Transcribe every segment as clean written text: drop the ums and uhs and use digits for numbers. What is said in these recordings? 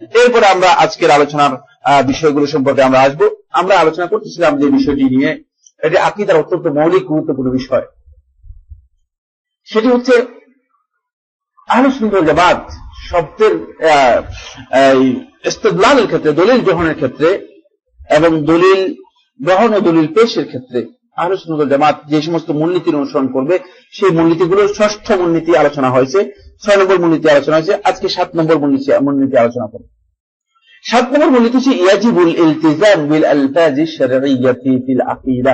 এরপরে আমরা আজকের আলোচনার বিষয়গুলো সম্পর্কে আমরা আসবো। আমরা আলোচনা করতেছিলাম যে বিষয়টি নিয়ে, এটি আকীদার অত্যন্ত মৌলিক গুরুত্বপূর্ণ বিষয়। সেটি হচ্ছে আহলে সুন্নাত ওয়াল জামাত শব্দের ইস্তিদলালের ক্ষেত্রে, দলিল গ্রহণের ক্ষেত্রে এবং দলিল গ্রহণ ও দলিল পেশের ক্ষেত্রে আহলে সুন্নাত ওয়াল জামাত যে সমস্ত মূলনীতির অনুসরণ করবে, সেই মূলনীতিগুলোর 6ষ্ঠ মূলনীতি আলোচনা হয়েছে, 6 নম্বর মূলনীতি আলোচনা হয়েছে। আজকে 7 নম্বর মূলনীতি আলোচনা করব। 7 নম্বর মূলনীতি হচ্ছে ইয়াজিবুল ইলতিজাম বিল আলফাজ আশ-শারঈয়্যাতি ফিল আকীদা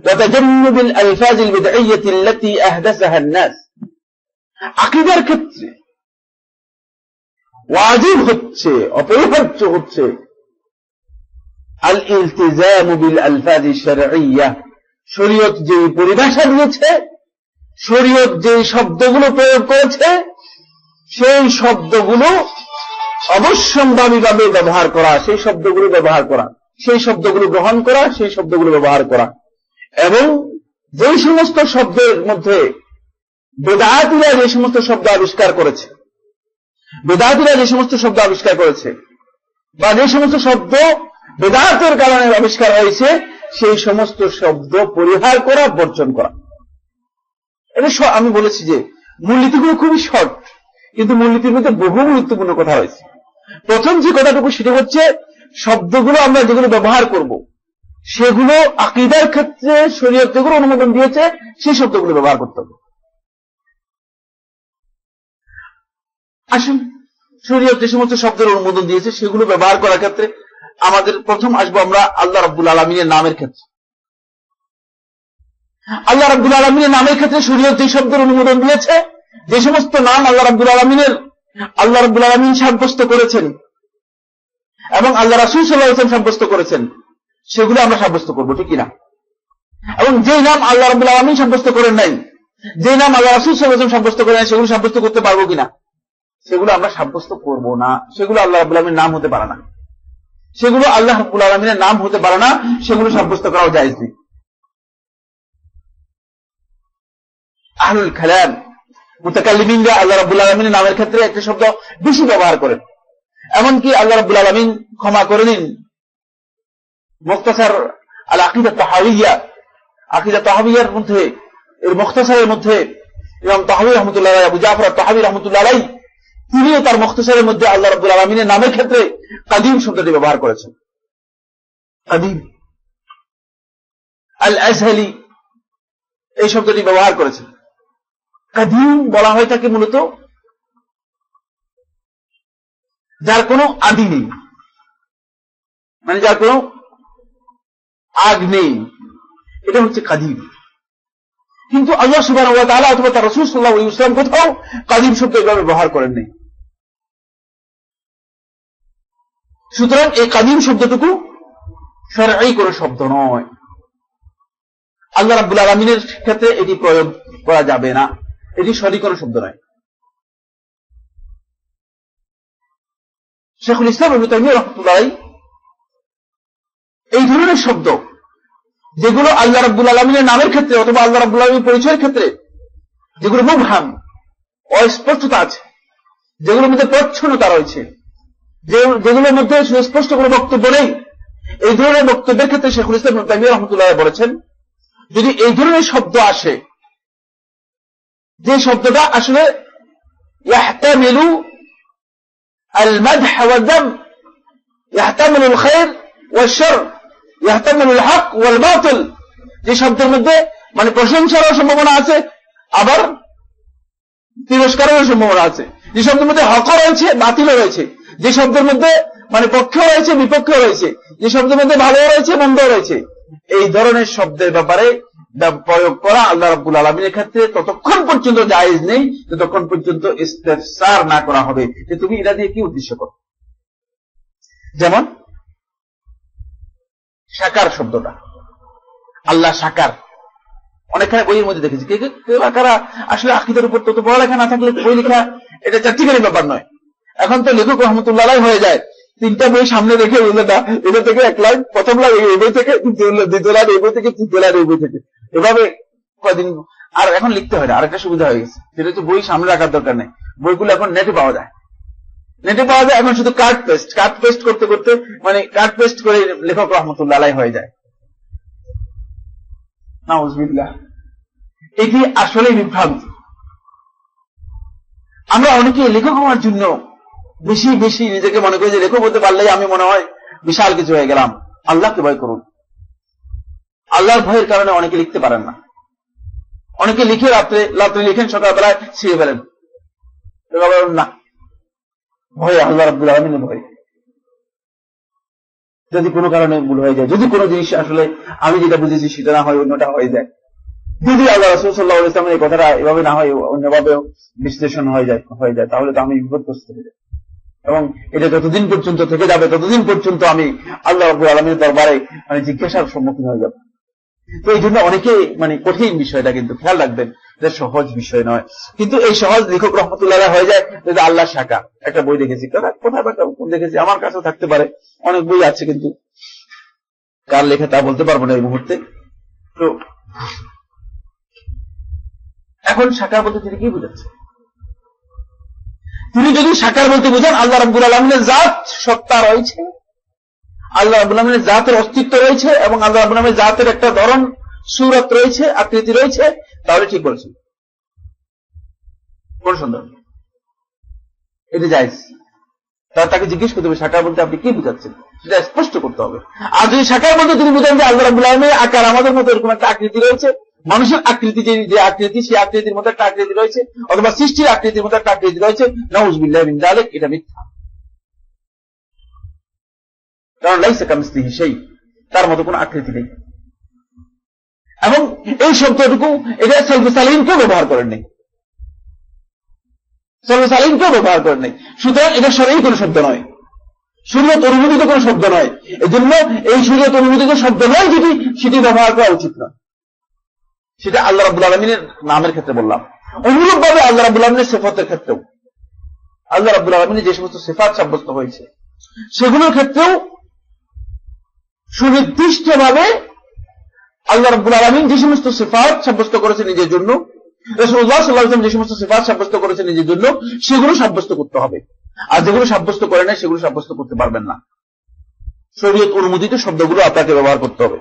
ওয়া তাজান্নুবুল আলফাজ আল বিদঈয়্যাতি আল্লাতী আহদাসাহা আন-নাস। আকীদার ক্ষেত্রে ওয়াজিব হচ্ছে, অপরিহার্য হচ্ছে আল ইলতিজাম বিল আলফাজ আশ-শারঈয়্যা, শরীয়ত যে পরিভাষা দিয়েছে, শরীয়ত যে শব্দগুলো প্রয়োগ করেছে, সেই শব্দগুলো অবশ্যম্ভাবীভাবে ব্যবহার করা, সেই শব্দগুলো ব্যবহার করা, সেই শব্দগুলো গ্রহণ করা, সেই শব্দগুলো ব্যবহার করা। এবং যে সমস্ত শব্দের মধ্যে বেদাতীরা যে সমস্ত শব্দ আবিষ্কার করেছে, বেদাতীরা যে সমস্ত শব্দ আবিষ্কার করেছে বা যে সমস্ত শব্দ বেদাতের কারণে আবিষ্কার হয়েছে, সেই সমস্ত শব্দ পরিহার করা, বর্জন করা। এটা আমি বলেছি যে মূলনীতিগুলো খুবই শর্ট, কিন্তু মূলনীতির মধ্যে বহু গুরুত্বপূর্ণ কথা রয়েছে। প্রথম যে কথাটুকু সেটা হচ্ছে শব্দগুলো আমরা যেগুলো ব্যবহার করব, সেগুলো আকীদার ক্ষেত্রে শরীয়ত যেগুলো অনুমোদন দিয়েছে, সেই শব্দগুলো ব্যবহার করতে হবে। আসুন, শরীয়ত যে সমস্ত শব্দের অনুমোদন দিয়েছে সেগুলো ব্যবহার করার ক্ষেত্রে আমাদের প্রথম আসবো আমরা আল্লাহ রাব্বুল আলামিনের নামের ক্ষেত্রে। আল্লাহ রাব্বুল আলামিনের নামের ক্ষেত্রে শরীয়ত যে শব্দের অনুমোদন দিয়েছে, যে সমস্ত নাম আল্লাহ রাব্বুল আলামিন সাব্যস্ত করেছেন এবং আল্লাহ রাসূল সাল্লাল্লাহু আলাইহি ওয়াসাল্লাম সাব্যস্ত করেছেন, সেগুলো আমরা সাব্যস্ত করবো, ঠিক কিনা? এবং যে নাম আল্লাহ রাব্বুল আলামিন সাব্যস্ত করেন নাই, যে নাম আল্লাহ রাসূল সাল্লাল্লাহু আলাইহি ওয়াসাল্লাম সাব্যস্ত করেন নাই, সেগুলো সাব্যস্ত করতে পারবো কিনা? সেগুলো আমরা সাব্যস্ত করবো না। সেগুলো আল্লাহ রাব্বুল আলামিনের নাম হতে পারে না, সেগুলো আল্লাহ রাব্বুল আলামিনের নাম হতে পারে না, সেগুলো সাব্যস্ত করাও জায়েজ নেই। আহলুল কালাম, মুতাকাল্লিমিনরা আল্লাহ রাব্বুল আলামিনের নামের ক্ষেত্রে একটা শব্দ বেশি ব্যবহার করেন। এমনকি আল্লাহ রাব্বুল আলামিন ক্ষমা করে দিন, মুখতাসার আল আকীদা তাহাউইয়া, আকীদা তাহাউইয়ার মধ্যে, এর মুখতাসারের মধ্যে ইমাম তাহাউই রাহমাতুল্লাহ আলাইহি, আবু জাফর তাহাউই রাহমাতুল্লাহ আলাইহি, তিনিও তার মুখতাসারের মধ্যে আল্লাহ রাব্বুল আলামিনের নামের ক্ষেত্রে কাদিম শব্দটি ব্যবহার করেছেন। কাদিম, আল আজহালি এই শব্দটি ব্যবহার করেছেন। কাদিম বলা হয় তাকে মূলত যার কোনো আদি নেই, মানে যার কোনো আগ নেই, এটা হচ্ছে কাদিম। কিন্তু আল্লাহ সুবহানাহু ওয়া তাআলা অথবা তার রাসূল সাল্লাল্লাহু আলাইহি ওয়াসাল্লাম কোথাও কাদিম শব্দ এভাবে ব্যবহার করেন নাই। সুতরাং এই কাদিম শব্দটুকু শরঈ কোনো শব্দ নয়, আল্লাহ রাব্বুল আলামিনের ক্ষেত্রে এটি প্রয়োগ করা যাবে না, এটি শরঈ কোনো শব্দ নয়। শাইখুল ইসলাম ইবনে তাইমিয়া রাহমাতুল্লাহ আলাইহি এই ধরনের শব্দ যেগুলো আল্লাহ রাব্বুল আলামিনের নামের ক্ষেত্রে অথবা আল্লাহ রাব্বুল আলামিনের পরিচয়ের ক্ষেত্রে যেগুলো মুবহাম, অস্পষ্টতা আছে, যেগুলোর মধ্যে প্রচ্ছন্নতা রয়েছে, যেগুলোর মধ্যে সুস্পষ্ট কোনো বক্তব্য নেই, এই ধরনের বক্তব্যের ক্ষেত্রে শাইখুল ইসলাম ইবনে তাইমিয়া রাহমাতুল্লাহ আলাইহি বলেছেন, যদি এই ধরনের শব্দ আসে, যে শব্দটা আসলে ইয়াহতামিলু আল মাদহ ওয়াল যাম, ইয়াহতামিলু আল খায়র ওয়াল শার, ইয়াহতামিলু আল হক ওয়াল বাতিল, যে শব্দের মধ্যে মানে প্রশংসার সম্ভাবনা আছে, আবার তিরস্কারের সম্ভাবনা আছে, যে শব্দের মধ্যে হক রয়েছে, বাতিল রয়েছে, যে শব্দের মধ্যে মানে পক্ষ রয়েছে, বিপক্ষ রয়েছে, যে শব্দের মধ্যে ভালো রয়েছে, মন্দ রয়েছে, এই ধরনের শব্দের ব্যাপারে প্রয়োগ করা আল্লাহ রাব্বুল আলামিনের ক্ষেত্রে ততক্ষণ পর্যন্ত জায়েজ নেই যতক্ষণ পর্যন্ত ইস্তিফসার না করা হবে যে তুমি এটা দিয়ে কি উদ্দেশ্য করো। যেমন সাকার শব্দটা, আল্লাহ সাকার, অনেকখানে বইয়ের মধ্যে দেখেছি, কেউ কারা আসলে আকীদার উপর তত পড়ালেখা না থাকলে বই লেখা এটা চারটিখানি ব্যাপার নয়। এখন তো লেখক রহমতুল্লাহ আলাইহি হয়ে যায়, 3টা বই সামনে রেখে বললে না, এটা থেকে 1 লাইন, প্রথম লাইন এই বই থেকে, 2 লাইন এই বই থেকে, 3 লাইন এই বই থেকে, এভাবে কদিন। আর এখন লিখতে হয় না, আরেকটা সুবিধা হয়ে গেছে, সেটা হচ্ছে বই সামনে রাখার দরকার নেই, বইগুলো এখন নেটে পাওয়া যায়। নেটে পাওয়া যায়। এখন শুধু কাট পেস্ট করতে করতে মানে কাট পেস্ট করে লেখক রহমতুল্লাহ আলাইহি হয়ে যায়। নাউজুবিল্লাহ। এটি আসলে বিভ্রান্তি। আমরা অনেকে লেখক হওয়ার জন্য বেশি বেশি নিজেকে মনে করি যে লেখক হতে পারলেই আমি মনে হয় বিশাল কিছু হয়ে গেলাম। আল্লাহকে ভয় করুন। আল্লাহর ভয়ের কারণে অনেকে লিখতে পারেন না। অনেকে লিখে রাত্রে লিখেন, সকালবেলায় ছিঁড়ে ফেলেন না, ভয় আল্লাহ রাব্বুল আলামিনের ভয়। যদি কোনো কারণে ভুল হয়ে যায়, যদি কোনো জিনিস আসলে আমি যেটা বুঝেছি সেটা না হয় অন্যটা হয়ে যায়, যদি আল্লাহ রাসূল সাল্লাল্লাহু আলাইহি ওয়াসাল্লামের এই কথাটা এভাবে না হয় অন্যভাবে বিশ্লেষণ হয়ে যায়, তাহলে তো আমি বিপদগ্রস্ত হয়ে যাই। এবং এটা যতদিন পর্যন্ত থেকে যাবে ততদিন পর্যন্ত আমি আল্লাহ রাব্বুল আলামিনের দরবারে মানে জিজ্ঞাসার সম্মুখীন হয়ে যাব। তো এই জন্য অনেকে মানে কঠিন বিষয়টা কিন্তু খেয়াল রাখবেন, এটা সহজ বিষয় নয়। কিন্তু এই সহজ লেখক রহমতুল্লাহ হয়ে যায় যদি আল্লাহ শাখা। একটা বই দেখেছি, কোথায় দেখেছি, আমার কাছেও থাকতে পারে, অনেক বই আছে, কিন্তু কার লেখা তা বলতে পারবো না এই মুহূর্তে। তো এখন সাকার বলতে তিনি কি বুঝাচ্ছে? তিনি যদি সাকার বলতে বুঝান আল্লাহ রাব্বুল আলামিনের জাত সত্তা রয়েছে, আল্লাহ রাব্বুল আলামিনের জাতের অস্তিত্ব রয়েছে এবং আল্লাহ রাব্বুল আলামিনের জাতের একটা ধরন সূরত রয়েছে, আকৃতি রয়েছে, তাহলে ঠিক বলেছেন, কোন সন্দেহ নেই, এটা জায়েজ। তাকে জিজ্ঞেস করতে হবে সাকার বলতে আপনি কি বুঝাচ্ছেন, সেটা স্পষ্ট করতে হবে। আর যদি সাকার বলতে তিনি বুঝেন যে আল্লাহ রাব্বুল আলামিনের আকার আমাদের মতো এরকম একটা আকৃতি রয়েছে, মানুষের আকৃতি যে আকৃতি, সেই আকৃতির মতো একটা আকৃতি রয়েছে, অথবা সৃষ্টির আকৃতির মতো একটা আকৃতি রয়েছে, নাউযুবিল্লাহি মিন যালিক, এটা মিথ্যা। কারণ লাইসা কামিসলিহি শাই, তার মতো কোনো আকৃতি নেই। এবং এই শব্দটুকু এটা সালফে সালিহিনকেও ব্যবহার করেন নাই, সালফে সালিহিনকেও ব্যবহার করেন নাই। সুতরাং এটা শরঈ কোনো শব্দ নয়, শরীয়ত অনুমোদিত কোনো শব্দ নয়। এই জন্য এই শরীয়ত অনুমোদিত শব্দ নয় যেটি, সেটি ব্যবহার করা উচিত নয়। সেটা আল্লাহ রাব্বুল আলামিনের নামের ক্ষেত্রে বললাম। অনুরূপ ভাবে আল্লাহ রাব্বুল আলামিনের সিফাতের ক্ষেত্রেও, আল্লাহ রাব্বুল আলামিনের যে সমস্ত সিফাত সাব্যস্ত হয়েছে সেগুলোর ক্ষেত্রেও সুনির্দিষ্ট ভাবে আল্লাহ রাব্বুল আলামিন যে সমস্ত সিফাত সাব্যস্ত করেছেন নিজের জন্য, রাসূলুল্লাহ সাল্লাল্লাহু আলাইহি ওয়াসাল্লাম যে সমস্ত সিফাত সাব্যস্ত করেছেন নিজের জন্য, সেগুলো সাব্যস্ত করতে হবে। আর যেগুলো সাব্যস্ত করে না সেগুলো সাব্যস্ত করতে পারবেন না। শরীয়ত অনুমোদিত শব্দগুলো আপনাকে ব্যবহার করতে হবে,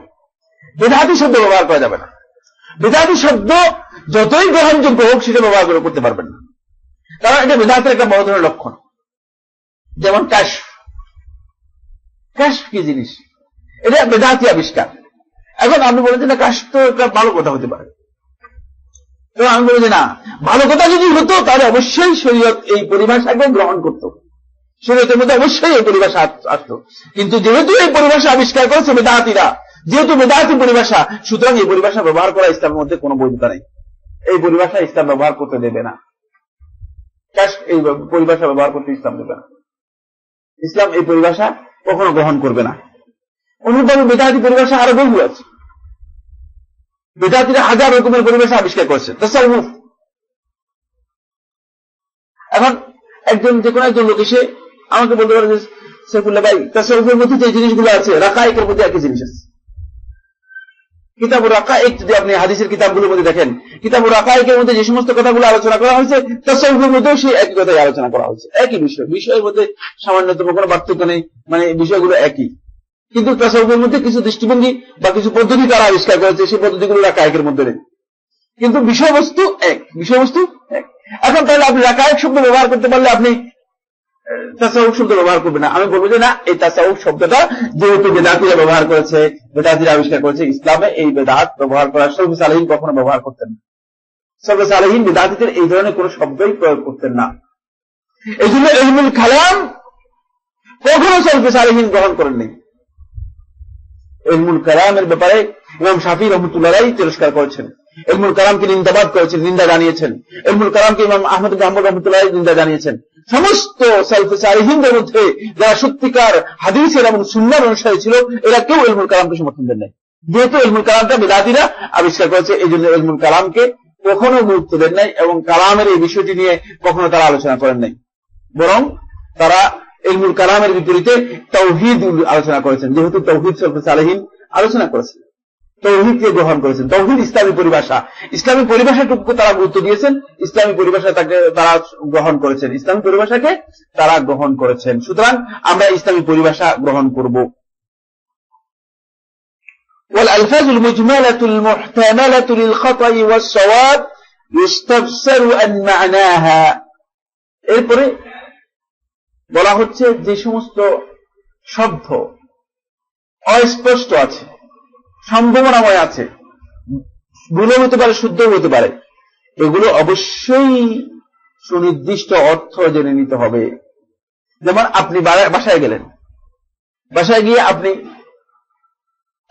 বিদআতি শব্দ ব্যবহার করা যাবে না। বিদআতি শব্দ যতই গ্রহণযোগ্য হোক সেটা ব্যবহার করতে পারবেন না, কারণ এটা বিদআতের একটা বড় ধরনের লক্ষণ। যেমন কাশফ কি জিনিস, এটা বিদআতি আবিষ্কার। এখন আপনি বলেছেন না কাশফ তো একটা ভালো কথা হতে পারে, এবং আমি বলি যে না, ভালো কথা যদি হতো তাহলে অবশ্যই শরীয়ত এই পরিভাষাকে গ্রহণ করত, শরীয়তের মধ্যে অবশ্যই এই পরিভাষা আসতো। কিন্তু যেহেতু এই পরিভাষা আবিষ্কার করেছে বিদআতিরা, যেহেতু বিদআতি পরিভাষা, সুতরাং এই পরিভাষা ব্যবহার করা ইসলামের মধ্যে কোনো বৈধতা নেই। এই পরিভাষা ইসলাম ব্যবহার করতে দেবে না, এই পরিভাষা ব্যবহার করতে ইসলাম দেবে না। ইসলাম এই পরিভাষা কখনো গ্রহণ করবে না। অনুরূপভাবে বিদআতি পরিভাষা আরো বহু আছে। বিদআতিরা হাজার রকমের পরিভাষা আবিষ্কার করেছে। তাসাউফ, এখন যে কোনো একজন লোক এসে আমাকে বলতে পারে যে সাইফুল্লাহ ভাই, তাসাউফের মধ্যে যে জিনিসগুলো আছে রাকায়েকের মধ্যে একই জিনিস আছে। কিতাবুর রাকায়েক যদি আপনি হাদিসের কিতাবগুলোর মধ্যে দেখেন, কিতাবুর রাকায়েকের মধ্যে যে সমস্ত কথাগুলো আলোচনা করা হয়েছে, তাসাউফের মধ্যেও সেই একই কথাই আলোচনা করা হয়েছে। একই বিষয়ের মধ্যে সামান্যতম কোনো পার্থক্য নেই, মানে বিষয়গুলো একই। কিন্তু তাসাউফের মধ্যে কিছু দৃষ্টিভঙ্গি বা কিছু পদ্ধতি তারা আবিষ্কার করেছে, সেই পদ্ধতিগুলো রাকায়েকের মধ্যে নেই, কিন্তু বিষয়বস্তু এক। এখন তাহলে আপনি রাকায়েক শব্দ ব্যবহার করতে পারলে আপনি তাসাউফ শব্দ ব্যবহার করবে না। আমি বলবো যে না, এই তাসাউফ শব্দটা যেহেতু বেদাতিরা ব্যবহার করেছে, বেদাতিরা আবিষ্কার করেছে, ইসলামে এই বেদাত ব্যবহার করা সালফে সালেহিন কখনো ব্যবহার করতেন না। সালফে সালেহিন বেদাতিদের এই ধরনের কোন শব্দই প্রয়োগ করতেন না। এই জন্য ইলমুল কালাম কখনো সালফে সালেহিন গ্রহণ করেননি। ইলমুল কালামের ব্যাপারে ইমাম শাফিঈ রাহমাতুল্লাহ আলাইহি তিরস্কার করেছেন, ইলমুল কালামকে নিন্দাবাদ করেছেন, নিন্দা জানিয়েছেন। ইলমুল কালামকে ইমাম আহমদ ইবনে হাম্বল রাহমাতুল্লাহ আলাইহি নিন্দা জানিয়েছেন। সমস্ত সালফে সালেহিনদের মধ্যে যারা সত্যিকার হাদিসের এবং সুন্নাহর অনুসারী ছিল, এরা কেউ ইলমুল কালামকে সমর্থন দেন নাই। যেহেতু ইলমুল কালামটা বিদআতিরা আবিষ্কার করেছে, এই জন্য ইলমুল কালামকে কখনো গুরুত্ব দেন নাই এবং কালামের এই বিষয়টি নিয়ে কখনো তারা আলোচনা করেন নাই। বরং তারা ইলমুল কালামের বিপরীতে তাওহীদ আলোচনা করেছেন, যেহেতু তাওহীদ সালফে সালেহিন আলোচনা করেছেন। তাওহীদকে গ্রহণ করেছেন। তাওহীদ ইসলামী পরিভাষা, ইসলামী পরিভাষাটুকু তারা গুরুত্ব দিয়েছেন, ইসলামী পরিভাষা তাকে তারা গ্রহণ করেছেন, ইসলামী পরিভাষাকে তারা গ্রহণ করেছেন। সুতরাং আমরা ইসলামী পরিভাষা গ্রহণ করব। والألفاظ المجملة المحتملة للخطأ والصواب يستفسر عن معناها। এরপরে বলা হচ্ছে যে সমস্ত শব্দ অস্পষ্ট আছে, সম্ভাবনাময় আছে, ভুলও হতে পারে, শুদ্ধও হতে পারে, এগুলো অবশ্যই সুনির্দিষ্ট অর্থ জেনে নিতে হবে। যেমন আপনি বাসায় গেলেন, বাসায় গিয়ে আপনি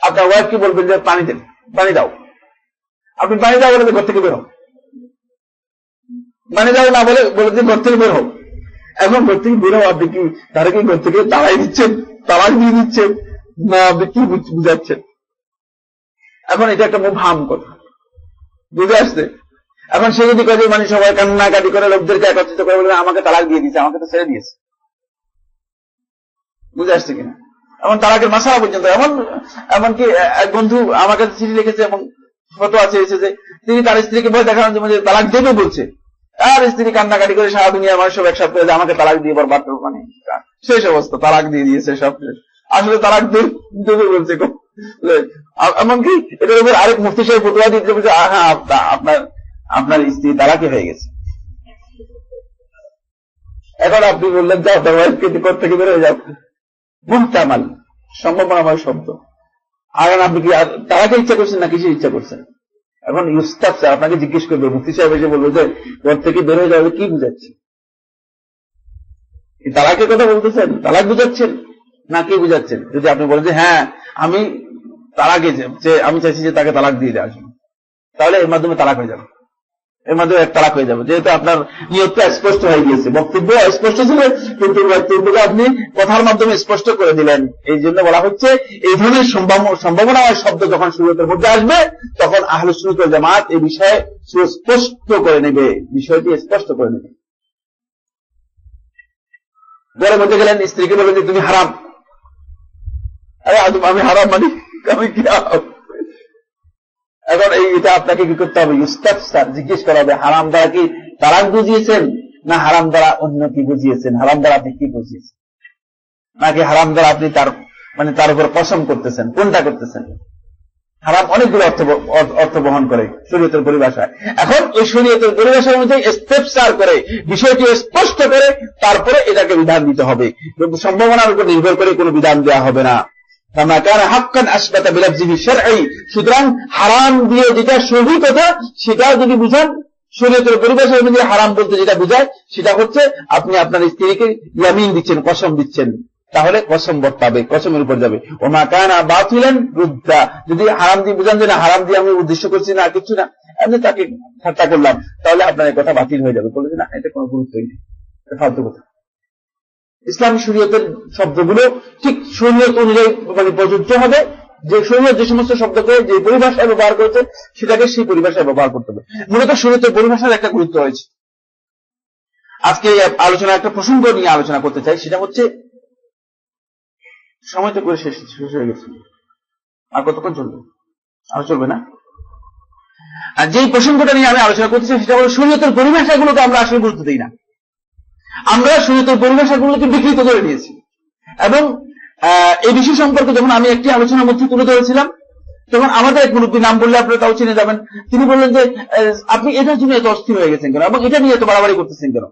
আপনার ওয়াইফকে বলবেন যে পানি দেন, পানি দাও। আপনি পানি দাও বলে ঘর থেকে বের হোক, পানি দাও না বলে যে ঘর থেকে বের হোক। এখন ঘর থেকে বের হও, আপনি কি তারা কি ঘর থেকে তাড়াই দিচ্ছেন, তালাক দিয়ে দিচ্ছেন, না আপনি কি বুঝাচ্ছেন? এখন এটা একটা মুবহাম কথা, বুঝে আসছে? এখন সে যদি কাজে মানে সবাই কান্নাকাটি করে লোকদেরকে একত্রিত করে বলবে আমাকে তালাক দিয়ে দিয়েছে, আমাকে তো ছেড়ে দিয়েছে, বুঝে আসছে কিনা? এমন তালাকের মাসালা পর্যন্ত, এমনকি এক বন্ধু আমার কাছে চিঠি লিখেছে এবং ফটো আছে যে তিনি তার স্ত্রীকে ভয় দেখানোর জন্য তালাক দেবে বলছে, আর স্ত্রী কান্নাকাটি করে সারা দুনিয়ার মানুষ সব একসাথে করে আমাকে তালাক দিয়ে বরবাদ করবো, মানে শেষ অবস্থা, তালাক দিয়ে দিয়েছে সব শেষ। আসলে তালাক দেবে বলছে। এমনকি এটার উপর আরেক মুফতি সাহেব ফতোয়া দিতে বলছে, হ্যাঁ আপনার স্ত্রী তালাকি হয়ে গেছে। এখন আপনি বললেন যাও আপনার ওয়াইফকে ঘর থেকে বের হয়ে যাও, মুহতামাল সম্ভাবনাময় শব্দ। আর আপনি কি তালাকে ইচ্ছা করছেন না কিসের ইচ্ছা করছেন? এখন ইউস্তাফসার আপনাকে জিজ্ঞেস করবে, মুফতি সাহেব এসে বলবে যে ঘর থেকে বের হয়ে যাবে, কি বুঝাচ্ছে? তালাকের কথা বলতেছেন, তালাক বুঝাচ্ছেন না কি বুঝাচ্ছেন? যদি আপনি বলেন যে হ্যাঁ আমি তালাকে যে আমি চাইছি যে তাকে তালাক দিয়ে দেওয়ার জন্য, তাহলে এর মাধ্যমে তালাক হয়ে যাবে, এর মাধ্যমে এক তালাক হয়ে যাবে, যেহেতু আপনার নিয়তটা স্পষ্ট হয়ে গিয়েছে। বক্তব্য স্পষ্ট ছিল কিন্তু বক্তব্যকে আপনি কথার মাধ্যমে স্পষ্ট করে দিলেন। এই জন্য বলা হচ্ছে এই ধরনের সম্ভাবনাময় শব্দ যখন শরীয়তের মধ্যে আসবে তখন আহলে সুন্নাত ওয়াল জামাত এই বিষয়ে স্পষ্ট করে নেবে, বিষয়টি স্পষ্ট করে নেবে। ঘরের মধ্যে গেলেন, স্ত্রীকে বললেন যে তুমি হারাম। আরে আমি হারাম মানে আমি কি? এখন এটা আপনাকে কি করতে হবে? ইস্তাফসার, জিজ্ঞেস করা হবে হারাম দ্বারা কি তালাক বুঝিয়েছেন, না হারাম দ্বারা অন্য কি বুঝিয়েছেন? হারাম দ্বারা আপনি কি বুঝিয়েছেন, নাকি হারাম দ্বারা আপনি তার উপর কসম করতেছেন? কোনটা করতেছেন? হারাম অনেকগুলো অর্থ বহন করে শরীয়তের পরিভাষায়। এখন ওই শরীয়তের পরিভাষার মধ্যে ইস্তেফসার করে বিষয়টি স্পষ্ট করে তারপরে এটাকে বিধান দিতে হবে। সম্ভাবনার উপর নির্ভর করে কোনো বিধান দেওয়া হবে না। সুতরাং হারাম দিয়ে যেটা সহি কথা সেটা যদি বুঝান, শরীয়তের পরিভাষার মধ্যে হারাম বলতে যেটা বুঝায় সেটা হচ্ছে আপনি আপনার স্ত্রীকে ইয়ামিন দিচ্ছেন, কসম দিচ্ছেন, তাহলে কসম বর্তাবে, কসমের উপর যাবে। ওমা কানা বাতিলান রুদ্দা, যদি হারাম দিয়ে বুঝান যে না হারাম দিয়ে আমি উদ্দেশ্য করছি না কিছু না, আমি তাকে ঠাট্টা করলাম, তাহলে আপনার এই কথা বাতিল হয়ে যাবে। বলবে না এটা কোনো গুরুত্বই নেই, ফালতু কথা। ইসলামী শরীয়তের শব্দগুলো ঠিক শরীয়ত অনুযায়ী মানে প্রযোজ্য হবে। যে শরীয়ত যে সমস্ত শব্দকে যে পরিভাষায় ব্যবহার করেছে সেটাকে সেই পরিভাষায় ব্যবহার করতে হবে। মূলত শরীয়তের পরিভাষার একটা গুরুত্ব রয়েছে। আজকে আলোচনা একটা প্রসঙ্গ নিয়ে আলোচনা করতে চাই, সেটা হচ্ছে সময় তো করে শেষ হয়ে গেছে, আর কতক্ষণ চলবে? আর চলবে না। আর যেই প্রসঙ্গটা নিয়ে আমি আলোচনা করতে চাই সেটা হলো শরীয়তের পরিভাষাগুলোকে আমরা আসলে গুরুত্ব দিই না। আমরা শরীয়তের পরিভাষাগুলোকে বিকৃত করে দিয়েছি। এবং এই বিষয় সম্পর্কে যখন আমি একটি আলোচনার মধ্যে তুলে ধরেছিলাম তখন আমাদের এক মুরব্বী, নাম বললে আপনারা তাও চিনে যাবেন, তিনি বললেন যে আপনি এটার জন্য এত অস্থির হয়ে গেছেন কেন এবং এটা নিয়ে এত বাড়াবাড়ি করতেছেন কেন?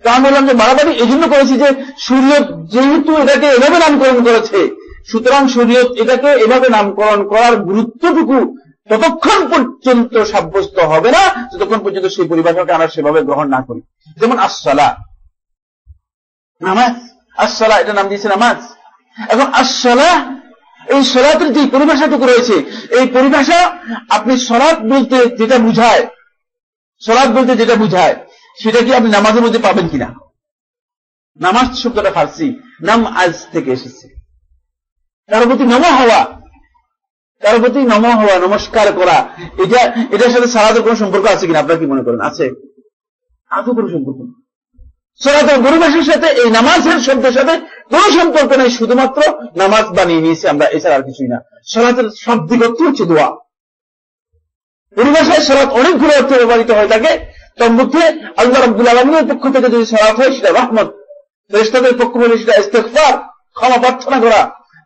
তো আমি বললাম যে বাড়াবাড়ি এই জন্য করেছি যে শরীয়ত যেহেতু এটাকে এভাবে নামকরণ করেছে, সুতরাং শরীয়ত এটাকে এভাবে নামকরণ করার গুরুত্বটুকু ততক্ষণ পর্যন্ত সাব্যস্ত হবে না যতক্ষণ পর্যন্ত সেই পরিভাষাকে আমরা সেভাবে গ্রহণ না করি। যেমন আসসালাহ, নামাজ, আসসালাহ এটা নাম দিয়েছে নামাজ। এখন আসসালাহ, এই সালাতের যে পরিভাষাটুকু রয়েছে, এই পরিভাষা আপনি সালাত বলতে যেটা বুঝায়, সালাত বলতে যেটা বুঝায় সেটা কি আপনি নামাজের মধ্যে পাবেন কিনা? নামাজ শব্দটা ফার্সি নাম আজ থেকে এসেছে, কারো প্রতি নম হওয়া, কারো প্রতি নম হওয়া, নমস্কার করা, এটার সাথে সালাতের কোন সম্পর্ক আছে কিনা আপনারা কি মনে করেন? আছে? আদৌ কোনো সম্পর্ক নেই। সালাতের পরিভাষার সাথে এই নামাজের শব্দের সাথে কোন সম্পর্ক নেই, শুধুমাত্র নামাজ বানিয়ে নিয়েছি আমরা, এছাড়া আর কিছুই না। সালাতের শাব্দিক অর্থ হচ্ছে দোয়া। পরিভাষায় সালাত অনেকগুলো অর্থে ব্যবহৃত হয়ে থাকে, তার মধ্যে আল্লাহ রাব্বুল আলামিনের পক্ষ থেকে যদি সালাত হয় সেটা রহমত, ফেরেশতাদের পক্ষ থেকে সেটা ইস্তিগফার, ক্ষমা প্রার্থনা করা।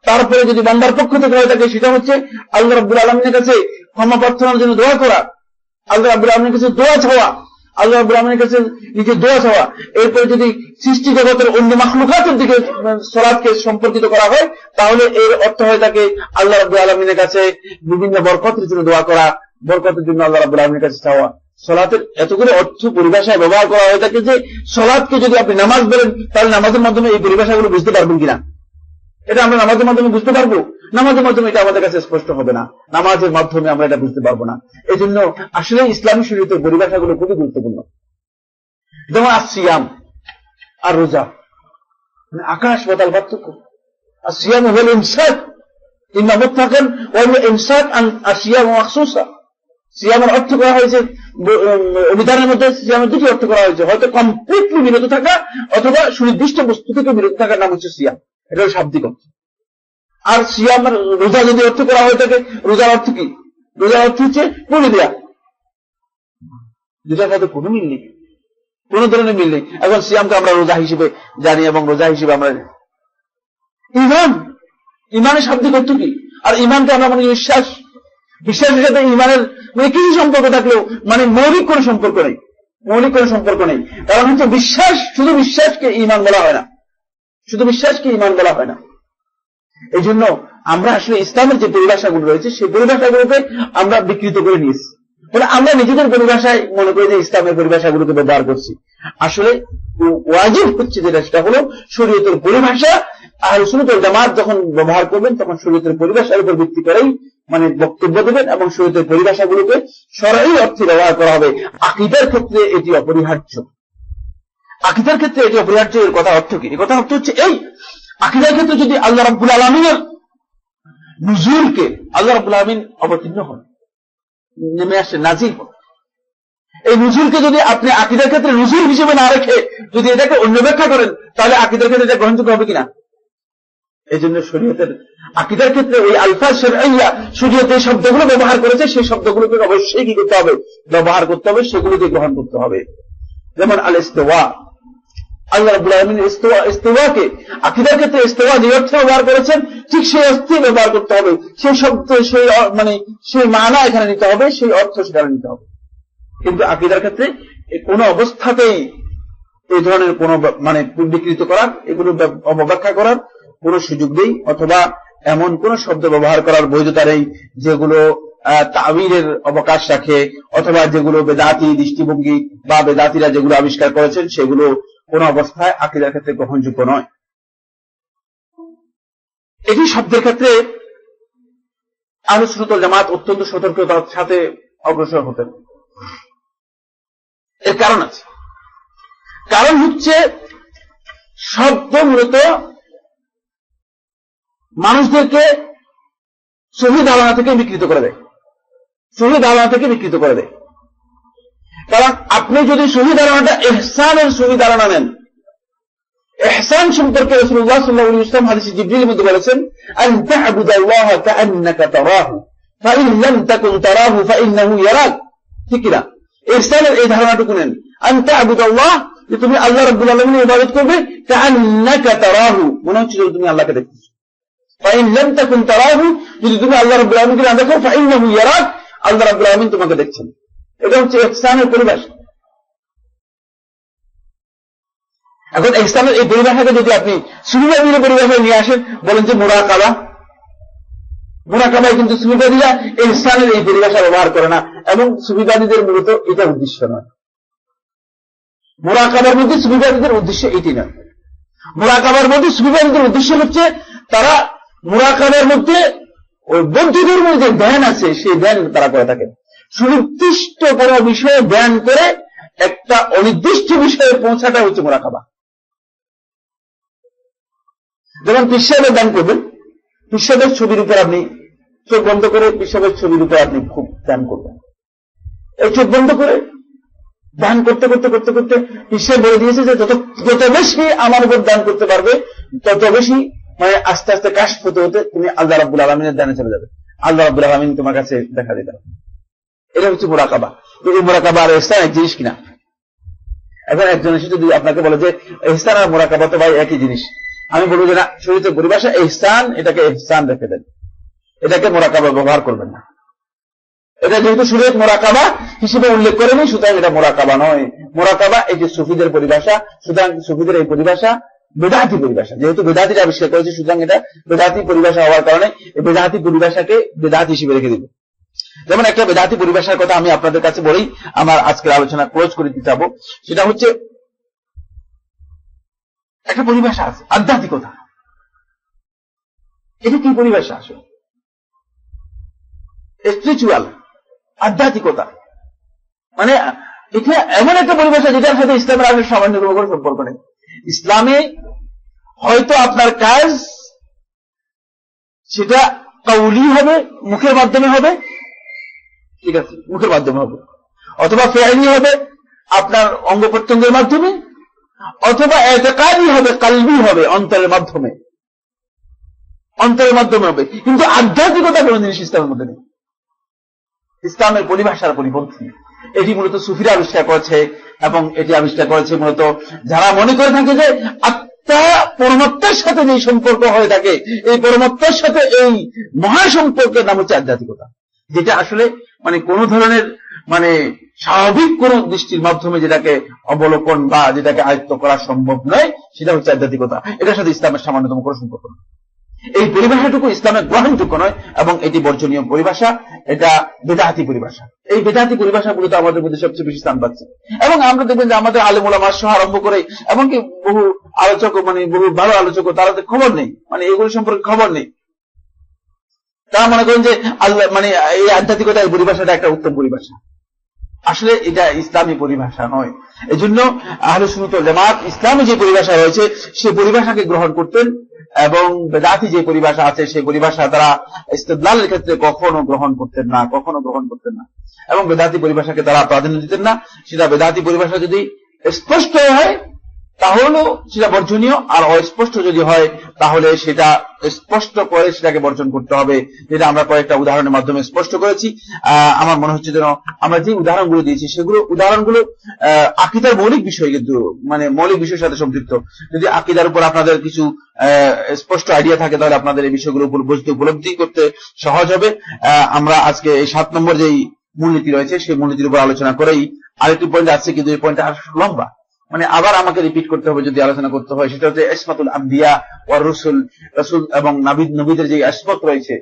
তারপরে যদি বান্দার পক্ষ থেকে হয়ে থাকে সেটা হচ্ছে আল্লাহ রাব্বুল আলামিনের কাছে ক্ষমা প্রার্থনার জন্য দোয়া করা, আল্লাহ রাব্বুল আলামিনের কাছে দোয়া চাওয়া, আল্লাহ রাব্বুল আলামিনের কাছে নিজে দোয়া চাওয়া। এরপরে যদি সৃষ্টি জগতের অন্য মাখলুকাতের দিকে সালাতকে সম্পর্কিত করা হয়, তাহলে এর অর্থ হয়ে থাকে আল্লাহ রাব্বুল আলামিনের কাছে বিভিন্ন বরকতের জন্য দোয়া করা, বরকতের জন্য আল্লাহ রাব্বুল আলামিনের কাছে চাওয়া। সালাতের এতগুলো অর্থ পরিভাষায় ব্যবহার করা হয়ে থাকে যে সালাতকে যদি আপনি নামাজ বলেন, তাহলে নামাজের মাধ্যমে এই পরিভাষাগুলো বুঝতে পারবেন কিনা? এটা আমরা নামাজের মাধ্যমে বুঝতে পারবো? নামাজের মাধ্যমে এটা আমাদের কাছে স্পষ্ট হবে না, নামাজের মাধ্যমে আমরা এটা বুঝতে পারবো না। এই জন্য আসলে ইসলামী শরীয়তের পরিভাষাগুলো খুবই গুরুত্বপূর্ণ। যেমন আসিয়াম আর রোজা, মানে আকাশ পাতাল পার্থক্য। আসিয়াম হল ইমসাক, ইমামত থাকেন ওয়াল ইমসাক আন আসিয়াম মাখসুসা। সিয়ামের অর্থ করা হয়েছে অভিধানের মধ্যে, সিয়ামের দুটি অর্থ করা হয়েছে, হয়তো কমপ্লিটলি বিরত থাকা অথবা সুনির্দিষ্ট বস্তু থেকে বিরত থাকার নাম হচ্ছে সিয়াম, এটা হল শাব্দিক অর্থ। আর সিয়ামের রোজা যদি অর্থ করা হয়ে থাকে, রোজার অর্থ কি? রোজার অর্থ হচ্ছে পড়ে দেয়া। দুটার সাথে কোনো মিল নেই, কোন ধরনের মিল নেই। এখন সিয়ামকে আমরা রোজা হিসেবে জানি এবং রোজা হিসেবে আমরা ইমান, ইমানের শাব্দিক অর্থ কি? আর ইমানকে আমরা মানে বিশ্বাস, বিশ্বাসের সাথে ইমানের মানে কিছু সম্পর্ক থাকলেও মানে মৌলিক কোন সম্পর্ক নেই, মৌলিক কোন সম্পর্ক নেই। কারণ হচ্ছে বিশ্বাস, শুধু বিশ্বাসকে ইমান বলা হয় না, শুধু বিশ্বাসকে ইমান বলা হয় না। এই জন্য আমরা আসলে ইসলামের যে পরিভাষাগুলো রয়েছে সেই পরিভাষাগুলোকে আমরা বিকৃত করে নিয়েছি, মানে আমরা নিজেদের পরিভাষায় মনে করি যে ইসলামের পরিভাষাগুলোকে ব্যবহার করছি। আসলে ওয়াজিব হচ্ছে যেটা, সেটা হলো শরীয়তের পরিভাষা। আহলে সুন্নাত ওয়াল জামাত যখন ব্যবহার করবেন তখন শরীয়তের পরিভাষার উপর ভিত্তি করেই মানে বক্তব্য দেবেন এবং শরীয়তের পরিভাষাগুলোকে শরঈ অর্থে ব্যবহার করা হবে। আকীদার ক্ষেত্রে এটি অপরিহার্য, আকীদার ক্ষেত্রে এটি অপরিহার্য। এর কথা অর্থ কি? এর কথা অর্থ হচ্ছে এই, আকীদার ক্ষেত্রে যদি আল্লাহ রাব্বুল আলামিনের নুজুলকে, আল্লাহ রাব্বুল আলামিন অবতীর্ণ হন, নেমে আসে, নাজিল হন, এই নুজুলকে যদি আপনি আকীদার ক্ষেত্রে নুজুল হিসেবে না রেখে যদি এটাকে অন্য ব্যাখ্যা করেন, তাহলে আকীদার ক্ষেত্রে এটা গ্রহণযোগ্য হবে কিনা? এই জন্য শরীয়তের আকীদার ক্ষেত্রে ওই আলফাজ শরঈয়া, শরীয়ত যে শব্দগুলো ব্যবহার করেছে সেই শব্দগুলোকে অবশ্যই কি করতে হবে? ব্যবহার করতে হবে, সেগুলোকে গ্রহণ করতে হবে। যেমন আল ইস্তিওয়া, আল্লাহ রাব্বুল আলামিন ইস্তিওয়াকে আকীদার ক্ষেত্রে ইস্তিওয়া যে অর্থে ব্যবহার করেছেন ঠিক সেই অর্থে ব্যবহার করতে হবে, সেই শব্দ সেই মানে সেই মানা এখানে নিতে হবে, সেই অর্থ সেখানে নিতে হবে। কিন্তু আকীদার ক্ষেত্রে কোন অবস্থাতেই এই ধরনের কোন মানে বিকৃত করার, এগুলো অবব্যাখ্যা করার কোন সুযোগ নেই, অথবা এমন কোন শব্দ ব্যবহার করার বৈধতা নেই যেগুলো তাবিরের অবকাশ রাখে, অথবা যেগুলো বেদাতি দৃষ্টিভঙ্গি বা বেদাতিরা যেগুলো আবিষ্কার করেছেন সেগুলো কোন অবস্থায় আকীদার ক্ষেত্রে গ্রহণযোগ্য নয়। এটি শব্দের ক্ষেত্রে আহলে সুন্নাত ওয়াল জামাত অত্যন্ত সতর্কতার সাথে অগ্রসর হতেন। এর কারণ আছে, কারণ হচ্ছে শব্দ মূলত মানুষদেরকে সহি ধারণা থেকে বিকৃত করে দেয়, সহি ধারণা থেকে বিকৃত করে দেয়। কারণ আপনি যদি সহি ধারণাটা ইহসানের সহি ধারণা নেন, ইহসান সম্পর্কে রাসূলুল্লাহ সাল্লাল্লাহু আলাইহি ওয়াসাল্লাম হাদিসে জিবরীলের মধ্যে বলেছেন, আন তা'বুদাল্লাহা কাআন্নাকা তারাহু ফাইন লাম তাকুন তারাহু ফাইন্নাহু ইয়ারাক। ঠিক না? ইহসানের এই ধারণাটুকু নেন, আন তা'বুদাল্লাহ, যে তুমি আল্লাহ রাব্বুল আলামিনের ইবাদত করবে, কাআন্নাকা তারাহু, মনে হচ্ছে যে তুমি আল্লাহকে দেখছো। ফাইন লাম তাকুন তারাহু, যদি তুমি আল্লাহ রাব্বুল আলামিনকে না দেখো, ফাইন্নাহু ইয়ারাক, আল্লাহ রাব্বুল আলামিন তোমাকে দেখছেন। এটা হচ্ছে ইহসানের পরিভাষা। এখন ইহসানের এই পরিভাষাকে যদি আপনি সুফিবাদীদের পরিভাষায় নিয়ে আসেন, বলেন যে মুরাকাবা, মুরাকাবায় কিন্তু সুফিবাদীরা ইহসানের এই পরিভাষা ব্যবহার করে না, এবং সুফিবাদীদের মূলত এটা উদ্দেশ্য নয়। মুরাকাবার মধ্যে সুফিবাদীদের উদ্দেশ্য এটি নয়। মুরাকাবার মধ্যে সুফিবাদীদের উদ্দেশ্য হচ্ছে তারা মুরাকাবার মধ্যে ওই বৌদ্ধ ধর্মের যে ধ্যান আছে সেই ধ্যান তারা করে থাকে। সুনির্দিষ্ট কোন বিষয়ে ধ্যান করে একটা অনির্দিষ্ট বিষয়ে পৌঁছাটা হচ্ছে মুরাকাবা। যেমন পিসাবের ধ্যান করবেন, পিসাবের ছবির উপর আপনি চোখ বন্ধ করে পিসাবের ছবির উপর আপনি খুব ধ্যান করবেন। এই চোখ বন্ধ করে ধ্যান করতে করতে করতে করতে ঈশ্বর বলে দিয়েছে যে যত বেশি আমার উপর ধ্যান করতে পারবে, তত বেশি মানে আস্তে আস্তে কাশফ হতে হতে তুমি আল্লাহ রাব্বুল আলামিনের দানে চলে যাবে, আল্লাহ রাব্বুল আলামিন তোমার কাছে দেখা দিবে। এটা হচ্ছে মুরাকাবা। এই মুরাকাবা আর ইহসান এক জিনিস কিনা? এখন একজন এসে যদি আপনাকে বলে যে ইহসান আর মুরাকাবা তো ভাই একই জিনিস, আমি বলবো যে না, শরীয়তের পরিভাষা ইহসান, এটাকে ইহসান রেখে দেন, এটাকে মুরাকাবা ব্যবহার করবেন না। এটা যেহেতু শরীয়ত মুরাকাবা হিসেবে উল্লেখ করেনি, সুতরাং এটা মুরাকাবা নয়। মুরাকাবা এটি সুফিদের পরিভাষা, সুতরাং সুফিদের এই পরিভাষা বেদাতি পরিভাষা। যেহেতু বেদাতিটা আবিষ্কার করেছে, সুতরাং এটা বেদাতি পরিভাষা হওয়ার কারণে এই বেদাতি পরিভাষাকে বেদাত হিসেবে রেখে দিব। যেমন একটা বেদাতি পরিভাষার কথা আমি আপনাদের কাছে বলেই আমার আজকের আলোচনা ক্লোজ করে দিতে যাবো। সেটা হচ্ছে একটা পরিভাষা আছে আধ্যাত্মিকতা। এটা কি পরিভাষা? আসলে স্পিরিচুয়াল, আধ্যাত্মিকতা মানে এটা এমন একটা পরিভাষা যেটার সাথে ইসলামের আসলে সামান্য কোনো সম্পর্ক নেই। ইসলামে হয়তো আপনার কাজ সেটা কাউলি হবে, মুখের মাধ্যমে হবে, ঠিক আছে, মুখের মাধ্যমে হবে, অথবা ফেআলি হবে আপনার অঙ্গ প্রত্যঙ্গের মাধ্যমে, অথবা ইতিকাদি হবে, কালবি হবে, অন্তরের মাধ্যমে, অন্তরের মাধ্যমে হবে। কিন্তু আধ্যাত্মিকতা কোন জিনিস ইসলামের মধ্যে নেই, ইসলামের পরিভাষার পরিপন্থী। এটি মূলত সুফিরা আবিষ্কার করেছে, এবং এটি আবিষ্কার করেছে মূলত যারা মনে করে থাকে যে আত্মা পরমাত্মার সাথে যে সম্পর্ক হয়ে থাকে, এই পরমাত্মার সাথে এই মহাসম্পর্কের নাম হচ্ছে আধ্যাত্মিকতা, যেটা আসলে মানে কোন ধরনের মানে স্বাভাবিক কোন দৃষ্টির মাধ্যমে যেটাকে অবলোকন বা যেটাকে আয়ত্ত করা সম্ভব নয়, সেটা হচ্ছে আধ্যাত্মিকতা। এটার সাথে ইসলামের সামান্যতম কোনো সম্পর্ক নয়। এই পরিভাষাটুকু ইসলামের গ্রহণযোগ্য নয় এবং এটি বর্জনীয় পরিভাষা, এটা বেদাতি পরিভাষা। এই বেদাতি পরিভাষাগুলো তো আমাদের মধ্যে সবচেয়ে বেশি স্থান পাচ্ছে, এবং আমরা দেখবেন যে আমাদের আলেম ওলামা সহ আরম্ভ করে এমনকি বহু আলোচক, মানে বহু ভালো আলোচক, তারা খবর নেই, মানে এগুলো সম্পর্কে খবর নেই। তারা মনে করেন যে আল্লাহ মানে এই আধ্যাত্মিকতা, এই পরিভাষাটা একটা উত্তম পরিভাষা। আসলে এটা ইসলামী পরিভাষা নয়। এই জন্য আহলে সুন্নাত ওয়াল জামাত ইসলামী যে পরিভাষা রয়েছে সেই পরিভাষাকে গ্রহণ করতেন, এবং বেদাতি যে পরিভাষা আছে সেই পরিভাষা তারা ইস্তেদলালের ক্ষেত্রে কখনো গ্রহণ করতেন না, কখনো গ্রহণ করতেন না, এবং বেদাতি পরিভাষাকে তারা প্রাধান্য দিতেন না। সেটা বেদাতি পরিভাষা যদি স্পষ্ট হয় তাহলেও সেটা বর্জনীয়, আর অস্পষ্ট যদি হয় তাহলে সেটা স্পষ্ট করে সেটাকে বর্জন করতে হবে, যেটা আমরা কয়েকটা উদাহরণের মাধ্যমে স্পষ্ট করেছি। আমার মনে হচ্ছে যেন আমরা যে উদাহরণগুলো দিয়েছি সেগুলো উদাহরণগুলো আকীদার মৌলিক বিষয়, কিন্তু মানে মৌলিক বিষয়ের সাথে সম্পৃক্ত। যদি আকীদার উপর আপনাদের কিছু স্পষ্ট আইডিয়া থাকে তাহলে আপনাদের এই বিষয়গুলো বুঝতে, উপলব্ধি করতে সহজ হবে। আমরা আজকে এই 7 নম্বর যেই মূলনীতি রয়েছে সেই মূলনীতির উপর আলোচনা করেই আরেকটি পয়েন্ট আছে, কিন্তু এই পয়েন্টটা লম্বা, মানে আবার আমাকে রিপিট করতে হবে যদি আলোচনা করতে হয়। সেটা হচ্ছে ইসমাতুল আম্বিয়া ওয়ার রসুল, রসুল এবং নবীদের যে ইসমাত রয়েছে,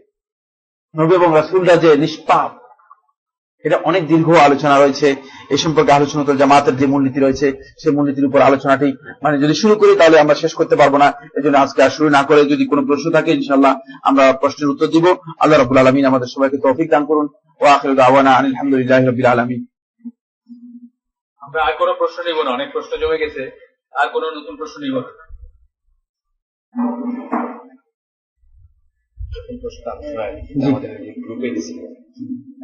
নবী এবং রাসূলরা যে নিষ্পাপ, এটা অনেক দীর্ঘ আলোচনা রয়েছে। এই সম্পর্কে আহলে সুন্নাত ওয়াল জামাতের যে মূলনীতি রয়েছে সেই মূলনীতির উপর আলোচনাটি মানে যদি শুরু করি তাহলে আমরা শেষ করতে পারবো না। এজন্য আজকে আর শুরু না করে যদি কোনো প্রশ্ন থাকে ইনশাআল্লাহ আমরা প্রশ্নের উত্তর দিব। আল্লাহ রাব্বুল আলামিন আমাদের সবাইকে তৌফিক দান করুন। ওয়া আখিরু দাওয়ানা আলহামদুলিল্লাহি রাব্বিল আলামিন। আমরা আর কোনো প্রশ্ন নিব না, অনেক প্রশ্ন জমে গেছে, আর কোনো নতুন প্রশ্ন নিব না।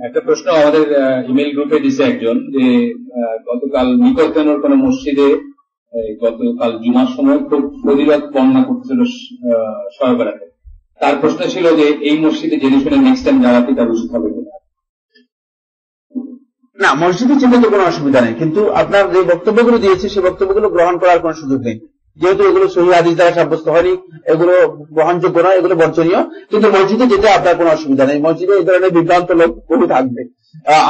একটা প্রশ্ন আমাদের ইমেল গ্রুপে দিছে একজন, যে গতকাল নিকটতমের কোন মসজিদে গতকাল জুমার সময় খুব ফজিলত বর্ণনা করছিল সহবেলাতে। তার প্রশ্ন ছিল যে এই মসজিদে জেনে শুনে নেক্সট টাইম যাওয়া কি তার উচিত হবে কিনা? না, মসজিদে চিন্তা তো কোনো অসুবিধা নেই, কিন্তু আপনার যে বক্তব্যগুলো দিয়েছে সেই বক্তব্যগুলো গ্রহণ করার কোনো সুযোগ নেই, যেহেতু এগুলো সহিহ হাদিস দ্বারা সাব্যস্ত হয়নি, এগুলো গ্রহণযোগ্য নয়, এগুলো বর্জনীয়। কিন্তু মসজিদে যেতে আপনার কোনো অসুবিধা নেই, মসজিদে এই ধরনের বিভ্রান্ত লোক বহু থাকবে।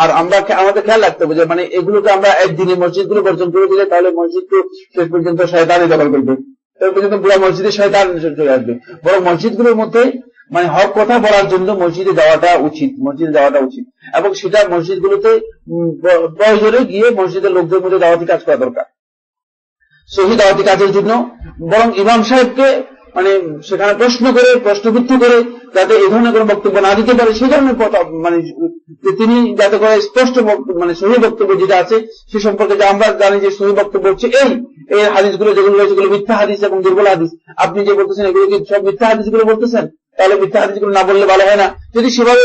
আর আমরা আমাদের খেয়াল রাখতে হবে যে মানে এগুলোকে আমরা একদিনে মসজিদগুলো বর্জন করে দিলে তাহলে মসজিদ তো শেষ পর্যন্ত শয়তানই দখল করবে, শেষ পর্যন্ত পুরো মসজিদে শয়তান চলে আসবে। বরং মসজিদগুলোর মধ্যে মানে হক কথা বলার জন্য মসজিদে যাওয়াটা উচিত, মসজিদে যাওয়াটা উচিত, এবং সেটা মসজিদগুলোতে প্রয়োজনে গিয়ে মসজিদের লোকদের মধ্যে দাওয়াতি কাজ করা দরকার, সহি দাওয়াতি কাজের জন্য। বরং ইমাম সাহেবকে মানে সেখানে প্রশ্নবিদ্ধ করে যাতে এই ধরনের কোনো বক্তব্য না দিতে পারে সেই ধরনের মানে তিনি যাতে করে স্পষ্ট মানে সহি বক্তব্য যেটা আছে সে সম্পর্কে, যে আমরা জানি যে সহি বক্তব্য হচ্ছে এই হাদিসগুলো যেগুলো রয়েছে এগুলো মিথ্যা হাদিস এবং দুর্বল হাদিস। আপনি যে বলতেছেন এগুলো কি সব মিথ্যা হাদিসগুলো বলতেছেন, তাহলে মিথ্যা হাদিসগুলো না বললে ভালো হয় না। যদি সেভাবে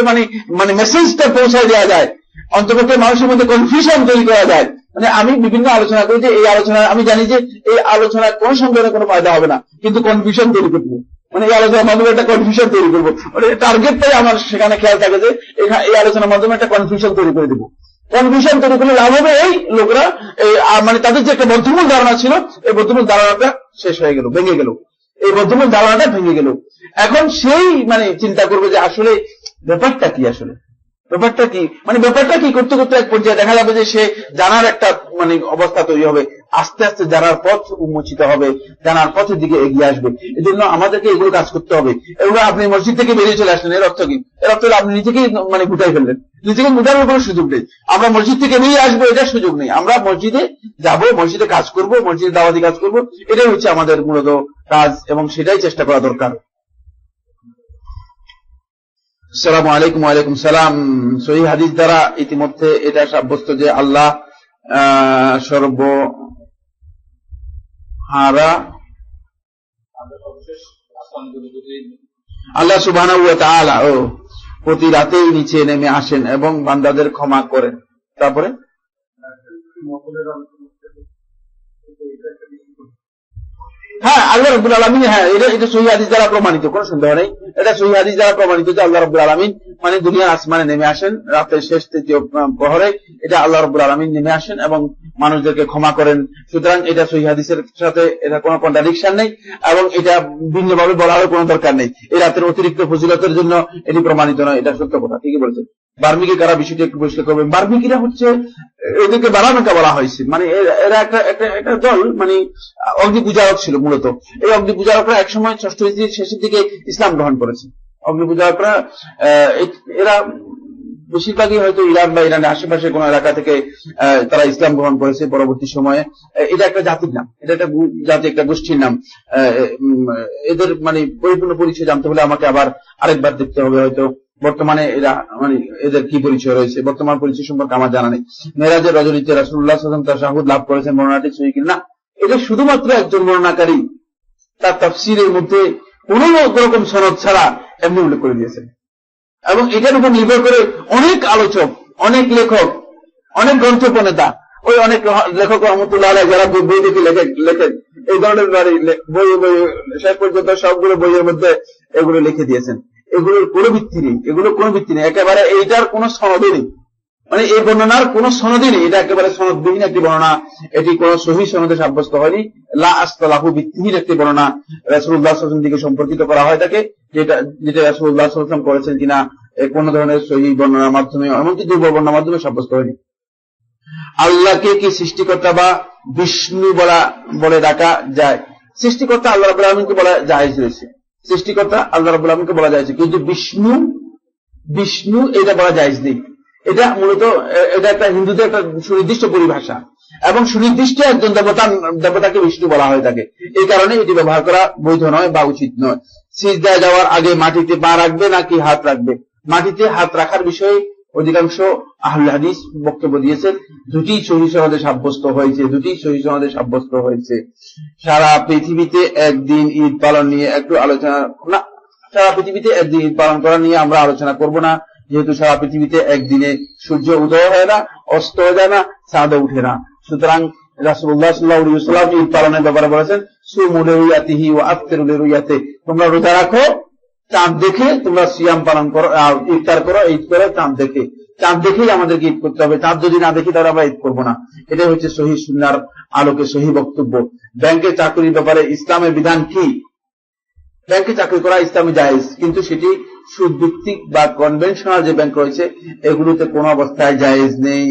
মানে মেসেজটা পৌঁছায় দেওয়া যায়, অন্তত মানুষের মধ্যে কনফিউশন তৈরি করা যায়, মানে আমি বিভিন্ন আলোচনা করি যে এই আলোচনা আমি জানি যে এই আলোচনায় কোনো সন্দেহে কোনো ফায়দা হবে না, কিন্তু কনফিউশন তৈরি করবো, মানে এই আলোচনার মাধ্যমে একটা কনফিউশন তৈরি করবো, মানে টার্গেটটাই আমার সেখানে খেয়াল থাকে যে এই আলোচনার মাধ্যমে একটা কনফিউশন তৈরি করে দেবো। কনফিউশন তৈরি করলে লাভ হবে এই লোকরা মানে তাদের যে একটা বদ্ধমূল ধারণা ছিল, এই বদ্ধমূল ধারণাটা শেষ হয়ে গেল, ভেঙে গেল, এই বদ্ধমূল ধারণাটা ভেঙে গেল। এখন সেই মানে চিন্তা করবে যে আসলে ব্যাপারটা কি, আসলে ব্যাপারটা কি, মানে ব্যাপারটা কি করতে করতে এক পর্যায়ে দেখা যাবে যে সে জানার একটা মানে অবস্থা তৈরি হবে, আস্তে আস্তে জানার পথ উন্মোচিত হবে, জানার পথের দিকে এগিয়ে আসবে। এই জন্য আমাদেরকে এগুলো কাজ করতে হবে। এগুলো আপনি মসজিদ থেকে বেরিয়ে চলে আসলেন, এর অর্থ কি? এর অর্থ হলো আপনি নিজেকেই মানে গুটাই ফেললেন, নিজেকে গুটানোর কোনো সুযোগ নেই। আমরা মসজিদ থেকে বেরিয়ে আসবো এটার সুযোগ নেই, আমরা মসজিদে যাবো, মসজিদে কাজ করব, মসজিদে দাওয়াতি কাজ করব, এটাই হচ্ছে আমাদের মূলত কাজ এবং সেটাই চেষ্টা করা দরকার। আসসালামু আলাইকুম। ওয়ালাইকুম সালাম। সহিহ হাদিস দ্বারা ইতিমধ্যে এটা সাব্যস্ত যে আল্লাহ সর্বহারা আল্লাহ সুবহানাহু ওয়া তাআলা প্রতি রাতেই নিচে নেমে আসেন এবং বান্দাদের ক্ষমা করেন। তারপরে হ্যাঁ আল্লাহ রাব্বুল আলামিন, হ্যাঁ এটা সহিহ হাদিস দ্বারা প্রমাণিত, কোনো সন্দেহ নেই, এটা সহিহ হাদিস দ্বারা প্রমাণিত যে আল্লাহ রাব্বুল আলামিন মানে দুনিয়ার আসমানে নেমে আসেন রাতের শেষ তৃতীয় প্রহরে, এটা আল্লাহ রাব্বুল আলামিন নেমে আসেন এবং মানুষদেরকে ক্ষমা করেন। সুতরাং এটা সহিহ হাদিসের সাথে এটা কোনো কন্ট্রাডিকশন নেই এবং এটা ভিন্নভাবে বলার কোনো দরকার নেই। এই রাতের অতিরিক্ত ফজিলতের জন্য এটি প্রমাণিত নয়, এটা সত্য কথা, ঠিকই বলেছেন। বার্মিকি কারা বিষয়টি একটু পরিষ্কার করবেন। বার্মিকিরা হচ্ছে এদেরকে বারামেকা বলা হয়েছে, মানে এরা একটা দল মানে অগ্নি পূজারক ছিল মূলত। এই অগ্নি পূজারকরা একসময় ষষ্ঠ হিজরির শেষের দিকে ইসলাম গ্রহণ করেছে। অগ্নি পূজারকরা এরা বেশিরভাগই হয়তো ইরান বা ইরানের আশেপাশে কোন এলাকা থেকে তারা ইসলাম গ্রহণ করেছে পরবর্তী সময়ে। এটা একটা জাতির নাম, এটা একটা জাতি, একটা গোষ্ঠীর নাম। এদের মানে পরিপূর্ণ পরিচয় জানতে হলে আমাকে আবার আরেকবার দেখতে হবে, হয়তো বর্তমানে এরা মানে এদের কি পরিচয় রয়েছে, বর্তমান পরিচয় সম্পর্কে আমার জানা নেই। মেরাজের রজনীতে রাসূলুল্লাহ সাল্লাল্লাহু আলাইহি ওয়াসাল্লাম তার শাহাদাত লাভ করেছেন, বর্ণনাটি সহিহ কিনা এটা শুধুমাত্র একজন বর্ণনাকারী তার তাফসীরের মধ্যে কোন রকম সনদ ছাড়া এমনি উল্লেখ করে দিয়েছেন এবং এটার উপর নির্ভর করে অনেক আলোচক, অনেক লেখক, অনেক গ্রন্থ প্রণেতা, ওই অনেক লেখক রহমতুল্লাহ আলাইহি যারা বই দেখে লেখেন এই ধরনের বই শেষ পর্যন্ত সবগুলো বইয়ের মধ্যে এগুলো লিখে দিয়েছেন। এগুলোর কোনো ভিত্তি নেই, এগুলোর কোনো ভিত্তি নেই, একেবারে এইটার কোনো সনদই নেই, মানে এই বর্ণনার কোনো সনদই নেই, এটা একেবারে সনদবিহীন একটি বর্ণনা, এটি কোনো সহিহ সনদে সাব্যস্ত হয়নি। লা আসলাহু ভিত্তিহীন একটি বর্ণনা রাসূলুল্লাহ সাল্লাল্লাহু আলাইহি ওয়াসাল্লাম দিকে সম্পর্কিত করা হয় থাকে, যেটা রাসূলুল্লাহ সাল্লাল্লাহু আলাইহি ওয়াসাল্লাম করেছেন কিনা কোন ধরনের সহিহ বর্ণনার মাধ্যমে, এমনকি দুর্বল বর্ণনার মাধ্যমে সাব্যস্ত হয়নি। আল্লাহকে কি সৃষ্টিকর্তা বা বিষ্ণু বলে ডাকা যায়? সৃষ্টিকর্তা আল্লাহ রাব্বুল আলামিনকে বলা জায়েজ রয়েছে, সৃষ্টিকর্তা আল্লাহ রাব্বুল আলামিনকে বলা যায়, কিন্তু বিষ্ণু এটা বলা জায়েজ নেই। এটা মূলত এটা একটা হিন্দুদের একটা সুনির্দিষ্ট পরিভাষা এবং সুনির্দিষ্ট একজন দেবতাকে বিষ্ণু বলা হয়ে থাকে, এই কারণে এটি ব্যবহার করা বৈধ নয় বা উচিত নয়। সিজদায় যাওয়ার আগে মাটিতে পা রাখবে নাকি হাত রাখবে? মাটিতে হাত রাখার বিষয়ে অধিকাংশ আহলে হাদিস বক্তব্য দিয়েছেন, দুটি সহিহ সনদে সাব্যস্ত হয়েছে। সারা পৃথিবীতে একদিন ঈদ পালন নিয়ে একটু আলোচনা না, সারা পৃথিবীতে একদিন ঈদ পালন করা নিয়ে আমরা আলোচনা করব না, যেহেতু সারা পৃথিবীতে একদিনে সূর্য উদয় হয় না, অস্ত যায় না, চাঁদও উঠে না। সুতরাং রাসূলুল্লাহ সাল্লাল্লাহু আলাইহি ওয়াসাল্লাম ঈদ পালনের ব্যাপারে বলেছেন, সুমু লিরুয়াতিহি ওয়া আফতিরু লিরুয়াতিহি, তোমরা রোজা রাখো চাঁদ দেখে, তোমরা সিয়াম পালন করো, ইফতার করো, ঈদ করো চাঁদ দেখে। চাঁদ দেখেই আমাদেরকে ঈদ করতে হবে, চাঁদ যদি না দেখি তাহলে আমরা ঈদ করবো না। এটাই হচ্ছে সহিহ সুন্নাহর আলোকে সহিহ বক্তব্য। ব্যাংকে চাকরির ব্যাপারে ইসলামের বিধান কি? ব্যাংকে চাকরি করা ইসলামে জায়েজ, কিন্তু সেটি সুদ ভিত্তিক বা কনভেনশনাল যে ব্যাংক রয়েছে এগুলোতে কোনো অবস্থায় জায়েজ নেই,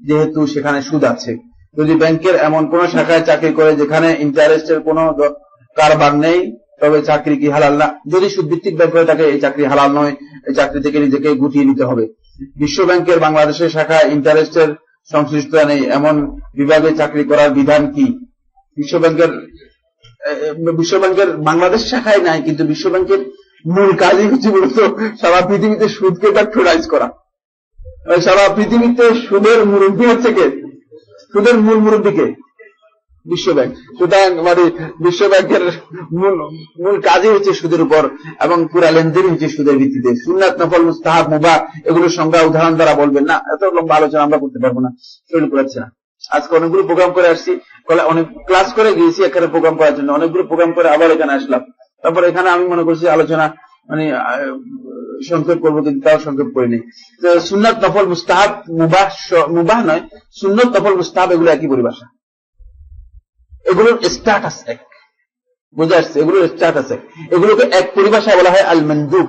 যেহেতু সেখানে সুদ আছে। যদি ব্যাংকের এমন কোন শাখায় চাকরি করে যেখানে ইন্টারেস্টের কোনো কারবার নেই, তবে চাকরি কি হালাল না? যদি সুদভিত্তিক ব্যাংক হয়ে থাকে এই চাকরি হালাল নয়, এই চাকরি থেকে নিজেকে গুটিয়ে নিতে হবে। বিশ্ব ব্যাংকের বাংলাদেশের শাখায় ইন্টারেস্টের সংশ্লিষ্টতা নেই এমন বিভাগে চাকরি করার বিধান কি? বিশ্ব ব্যাংকের বাংলাদেশ শাখায় নাই, কিন্তু বিশ্ব ব্যাংকের মূল কাজই হচ্ছে মূলত সারা পৃথিবীতে সুদকে প্যাট্রোনাইজ করা। সারা পৃথিবীতে সুদের মুরব্বী হচ্ছে কে? সুদের মূল মুরব্বীকে বিশ্ব ব্যাংক। সুতরাং মানে বিশ্ব ব্যাংকের মূল কাজই হচ্ছে সুদের উপর এবং পুরা লেনদেন হচ্ছে সুদের ভিত্তিতে। সুন্নাত, নফল, মুস্তাহাব, মুবাহ এগুলোর সংজ্ঞা উদাহরণ দ্বারা বলবেন না, এত লম্বা আলোচনা আমরা করতে পারবো না, শরীর করাচ্ছে না। আজকে অনেকগুলো প্রোগ্রাম করে আসছি, অনেক ক্লাস করে গিয়েছি এখানে প্রোগ্রাম করার জন্য, অনেকগুলো প্রোগ্রাম করে আবার এখানে আসলাম। তারপর এখানে আমি মনে করছি আলোচনা মানে সংক্ষেপ করবো, কিন্তু তাও সংক্ষেপ করিনি। সুন্নাত, নফল, মুস্তাহাব, মুবাহ নয়, সুন্নত, নফল, মুস্তাহাব এগুলো একই পরিভাষা, এগুলোর স্ট্যাটাস এক, বুঝে আসছে? এগুলোর স্ট্যাটাস এক। এগুলোকে এক পরিভাষায় বলা হয় আল মানদুব,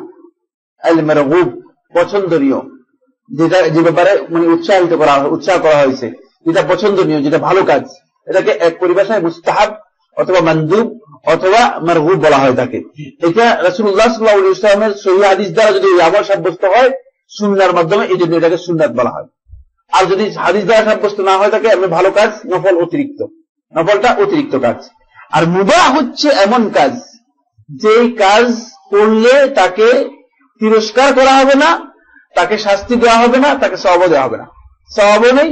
আল মারগুব, পছন্দনীয়, যেটা যে ব্যাপারে মানে উৎসাহ করা হয়েছে, যেটা পছন্দনীয়, যেটা ভালো কাজ, এটাকে এক পরিভাষায় মুস্তাহাব অথবা মানদুব অথবা মারগুব বলা হয় থাকে। এটা রাসূলুল্লাহ সাল্লাল্লাহু আলাইহি ওয়াসাল্লামের সহিহ হাদিস দ্বারা যদি আমল সাব্যস্ত হয় সুন্নাহর মাধ্যমে, এই জন্য এটাকে সুন্নাত বলা হয়। আর যদি হাদিস দ্বারা সাব্যস্ত না হয় থাকে এমনি ভালো কাজ, নফল অতিরিক্ত, নফলটা অতিরিক্ত কাজ। আর মুবাহ হচ্ছে এমন কাজ যে কাজ করলে তাকে তিরস্কার করা হবে না, তাকে শাস্তি দেওয়া হবে না, তাকে সওয়াবও দেওয়া হবে না, সওয়াবও নেই,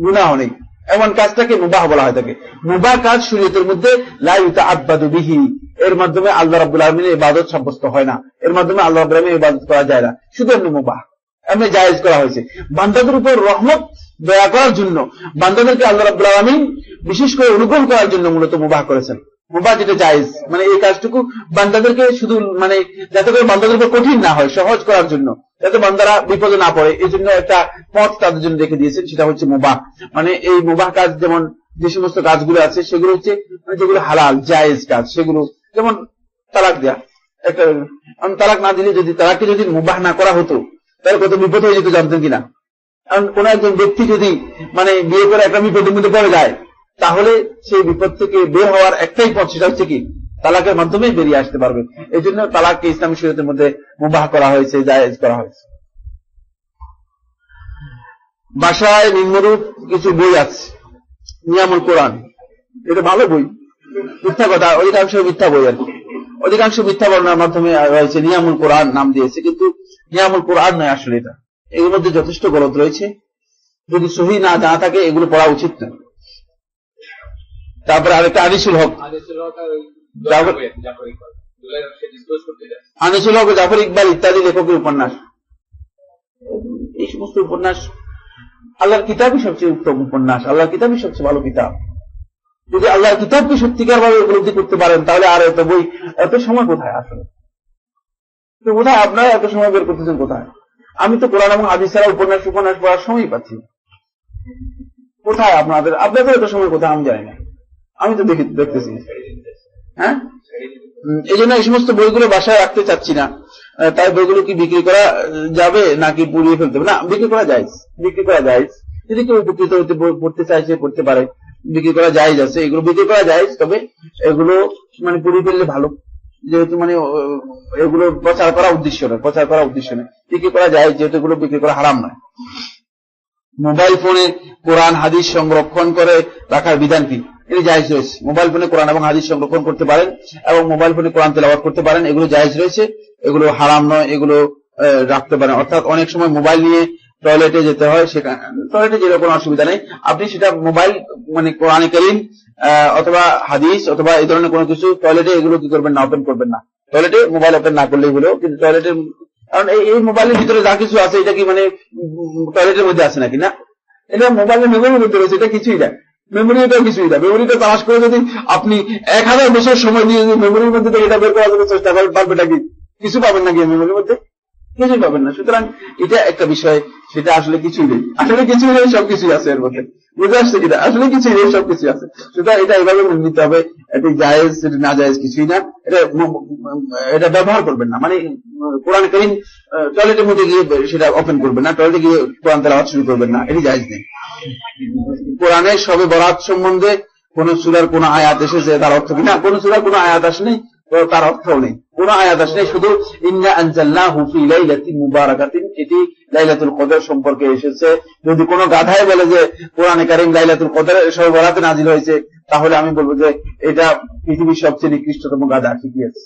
গুনাহও নেই, এমন কাজটাকে মুবাহ বলা হয় থাকে। মুবাহ কাজ শরীয়তের মধ্যে লা ইউতাআব্বাদু বিহি, এর মাধ্যমে আল্লাহ রাব্বুল আলামিনের ইবাদত সাব্যস্ত হয় না, এর মাধ্যমে আল্লাহ রাব্বুল আলামিনের ইবাদত করা যায় না, শুধু এমনি মুবাহ, এমনি জায়েজ করা হয়েছে। বান্দাদের উপর রহমত দয়া করার জন্য, বান্দাদেরকে আল্লাহ রাব্বুল আলামিন বিশেষ করে অনুগ্রহ করার জন্য মূলত মুবাহ করেছেন। মুবাহ যেটা জায়েজ, মানে এই কাজটুকু বান্দাদেরকে শুধু মানে যাতে করে বান্দাদের উপর কঠিন না হয়, সহজ করার জন্য, যাতে বান্দারা বিপদে না পড়ে, এই জন্য একটা পথ তাদের জন্য রেখে দিয়েছেন, সেটা হচ্ছে মুবাহ। মানে এই মুবাহ কাজ, যেমন যে সমস্ত কাজগুলো আছে সেগুলো হচ্ছে মানে যেগুলো হালাল জায়েজ কাজ, সেগুলো যেমন তালাক দেয়া, একটা তালাক না দিলে যদি তালাককে যদি মুবাহ না করা হতো তাহলে কত বিপদ হয়ে যেত জানতেন কিনা? কারণ কোন একজন ব্যক্তি যদি মানে বিয়ে করে একটা বিপদের মধ্যে পড়ে যায়, তাহলে সেই বিপদ থেকে বের হওয়ার একটাই পথ, সেটা হচ্ছে কি তালাকের মাধ্যমে বেরিয়ে আসতে পারবে। এই জন্য তালাককে ইসলামী শরীয়তের মধ্যে মুবাহ করা হয়েছে, জায়েজ করা হয়েছে। বাসায় নিম্নরূপ কিছু বই আছে, নিয়ামুল কোরআন, এটা ভালো বই, মিথ্যা কথা, অধিকাংশ মিথ্যা বই, আর অধিকাংশ মিথ্যা বর্ণনার মাধ্যমে রয়েছে, নিয়ামুল কোরআন নাম দিয়েছে, কিন্তু নিয়ামুল কোরআন নয় আসলে এটা, এর মধ্যে যথেষ্ট গলত রয়েছে, যদি সহিহ না জানা থাকে এগুলো পড়া উচিত না। তারপরে আরেকটা আনিসুল হক, আনিসুল হক, জাফর ইকবাল ইত্যাদি লেখকের উপন্যাস, এই সমস্ত উপন্যাস, আল্লাহর কিতাবই সবচেয়ে উত্তম উপন্যাস, আল্লাহর কিতাবই সবচেয়ে ভালো কিতাব। যদি আল্লাহর কিতাবকে সত্যিকার ভাবে উপলব্ধি করতে পারেন তাহলে আর এত বই, এত সময় কোথায় আসলে, কোথায় আপনারা এত সময় বের করতেছেন কোথায়? আমি তো কোরআন এবং হাদিস ছাড়া উপন্যাস পড়ার সময় পাচ্ছি, কোথায় আপনাদের এত সময় কোথায় আমি জানি না, আমি তো দেখতেছি। হ্যাঁ, এই জন্য এই সমস্ত বইগুলো বাসায় রাখতে চাচ্ছি না। তাই বইগুলো কি বিক্রি করা যাবে নাকি পুড়িয়ে ফেলতে হবে? না, বিক্রি করা যায়, বিক্রি করা যায়, যদি কেউ উপকৃত হতে পড়তে চাইছে পড়তে পারে, বিক্রি করা যায় আছে, এগুলো বিক্রি করা যায়, তবে এগুলো মানে পুড়িয়ে ফেললে ভালো, যেহেতু মানে এগুলো প্রচার করা উদ্দেশ্য নয়, প্রচার করা উদ্দেশ্য নয়, বিক্রি করা যায়, যেহেতু এগুলো বিক্রি করা হারাম নয়। মোবাইল ফোনে কোরআন হাদিস সংরক্ষণ করে রাখার বিধান কি? এটি জায়েজ রয়েছে। মোবাইল ফোনে কোরআন এবং হাদিস সংরক্ষণ করতে পারেন এবং মোবাইল ফোনে কোরআন তেলাওয়াত করতে পারেন, এগুলো জায়েজ রয়েছে, এগুলো হারাম নয়, এগুলো রাখতে পারেন। অর্থাৎ অনেক সময় মোবাইল নিয়ে টয়লেটে যেতে হয়, সেখানে টয়লেটে যেতে কোনো অসুবিধা নেই, আপনি সেটা মোবাইল মানে কোরআনে কারীম অথবা হাদিস অথবা এই ধরনের কোনো কিছু টয়লেটে এগুলো কি করবেন না, ওপেন করবেন না, টয়লেটে মোবাইল ওপেন না করলে এগুলো, কিন্তু টয়লেটের, কারণ এই মোবাইলের ভিতরে যা কিছু আছে এটা কি মানে টয়লেটের মধ্যে আছে নাকি? না, এটা মোবাইলের মেমোরির মধ্যে রয়েছে, এটা কিছুই না, মেমোরিটাও কিছুই না। মেমোরিটা তালাশ করে যদি আপনি 1000 বছর সময় দিয়ে যদি মেমোরির মধ্যে থেকে এটা বের করার জন্য চেষ্টা করেন, পারবেন নাকি? কিছু পাবেন নাকি মেমোরির মধ্যে? কিছুই পাবেন না। সুতরাং এটা একটা বিষয়, সেটা আসলে কিছুই নেই, আসলে কিছুই নেই, সবকিছুই আছে এর মধ্যে, বুঝে আসছে কিনা? আসলে কিছুই নেই, সবকিছু আছে। সুতরাং এটা এভাবে নিতে হবে, এটি জায়েজ, এটি না জায়েজ কিছুই না, এটা ব্যবহার করবেন না, মানে কোরআন কারীম টয়লেটের মধ্যে গিয়ে সেটা ওপেন করবেন না, টয়লেটে গিয়ে কোরআন তেলাওয়াত শুরু করবেন না, এটি জায়েজ নেই। কোরআনের শবে বরাত সম্বন্ধে কোন সূরার কোন আয়াত এসেছে তার অর্থ কি? না, কোন সূরার কোন আয়াত আসেনি, তার অর্থও নেই, কোন আয়াত আসেনি, শুধু ইন্না আনজালনাহু ফি লাইলাতিন মুবারাকাতিন, এটি লাইলাতুল কদর সম্পর্কে এসেছে। যদি কোনো গাধায় বলে যে কোরআনে কারীম লাইলাতুল কদরের শবে বরাতে নাযিল হয়েছে, তাহলে আমি বলবো যে এটা পৃথিবীর সবচেয়ে নিকৃষ্টতম গাধা, ঠিকই আছে,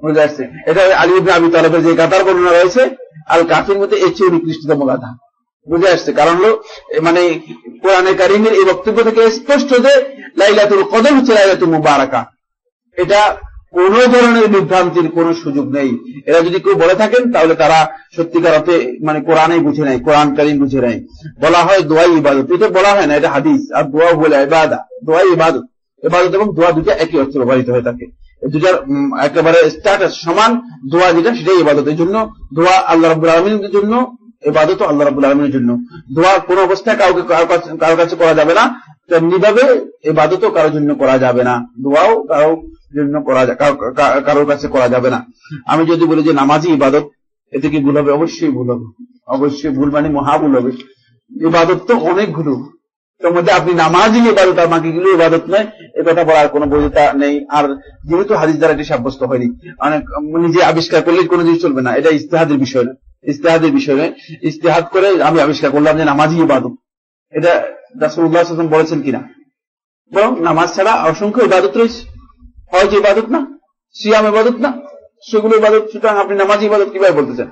বুঝে আসছে? এটা আলী ইবনে আবি তালেবের যে গাধার বর্ণনা রয়েছে আল কাফির মধ্যে, এর চেয়ে নিকৃষ্টতম গাধা, বুঝে আসছে? কারণ হলো মানে কোরআনে কারীমের এই বক্তব্য থেকে স্পষ্ট যে লাইলাতুল কদর হচ্ছে লাইলাতুল মুবারাকা, এটা কোন ধরনের বিভ্রান্তির কোন সুযোগ নেই। এরা যদি কেউ বলে থাকেন তাহলে তারা সত্যিকার অর্থে মানে কোরআনেই বুঝে নাই, কোরআন কারীম বুঝে নাই। বলা হয় দোয়াই ইবাদত, এটা বলা হয় না, এটা হাদিস। আর দোয়া বলে ইবাদা, দোয়াই ইবাদত। ইবাদত এবং দোয়া দুটো একই অর্থে ব্যবহৃত হয়ে থাকে, দুটার একেবারে স্ট্যাটাস সমান। দোয়া যেটা সেটাই ইবাদত। এই জন্য দোয়া আল্লাহ রাব্বুল আলামিনের জন্য, ইবাদত আল্লাহ রাব্বুল আলামিনের জন্য। দোয়া কোন অবস্থায় কারো কাছে করা যাবে না, তেমনি ভাবে ইবাদতও কারোর জন্য করা যাবে না, দোয়াও কারোর জন্য কারোর কাছে করা যাবে না। আমি যদি বলি যে নামাজি ইবাদত, এতে কি ভুল হবে? অবশ্যই ভুল হবে, অবশ্যই ভুল, মানে মহাভুল হবে। ইবাদত তো অনেকগুলো, তার মধ্যে আপনি নামাজি ইবাদত আর বাকিগুলো ইবাদত নয়, এ কথা বলার কোনো বৈধতা নেই। আর যেহেতু হাদিস দ্বারা এটি সাব্যস্ত হয়নি, অনেক নিজে আবিষ্কার করলে কোনো জিনিস চলবে না, এটা ইজতিহাদের বিষয় না, ইজতিহাদের বিষয় নয়। ইজতিহাদ করে আমি আবিষ্কার করলাম যে নামাজি ইবাদত, এটা রাসূলুল্লাহ সাল্লাল্লাহু আলাইহি ওয়াসাল্লাম বলেছেন কিনা? বরং নামাজ ছাড়া অসংখ্য ইবাদত রয়েছে। হজ ইবাদত না, সিয়াম ইবাদত না, সেগুলো ইবাদত। সুতরাং আপনি নামাজি ইবাদত কিভাবে বলতেছেন?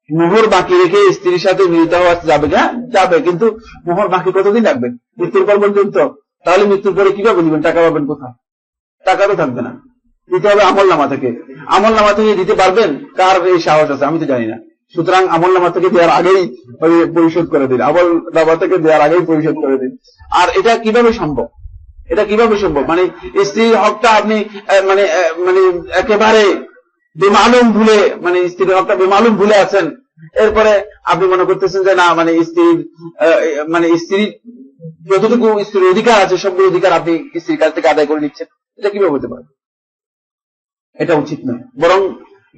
মোহর বাকি রেখে স্ত্রীর সাথে মিলিত হওয়া যাবে না? যাবে, কিন্তু মোহর বাকি কতদিন রাখবেন? মৃত্যুর পর পর্যন্ত। তাহলে মৃত্যুর পরে কিভাবে দিবেন? টাকা পাবেন কোথায়? টাকা তো থাকবে না, দিতে হবে আমল নামা থেকে। আমল নামা থেকে দিতে পারবেন? কার এই সাহস আছে? আমি তো জানি না। সুতরাং আমল নামা থেকে দেওয়ার আগেই পরিশোধ করে দিন, আমল নামা থেকে দেওয়ার আগেই পরিশোধ করে দিন। আর এটা কিভাবে সম্ভব? এটা কিভাবে সম্ভব? মানে স্ত্রীর হকটা আপনি মানে মানে একেবারে বেমালুম ভুলে, মানে স্ত্রীর হকটা বেমালুম ভুলে আছেন, এরপরে আপনি মনে করতেছেন যে না, মানে স্ত্রীর যতটুকু স্ত্রীর অধিকার আছে সবগুলো অধিকার আপনি স্ত্রীর কাছ থেকে আদায় করে নিচ্ছেন। এটা কিভাবে হতে পারে? এটা উচিত নয়। বরং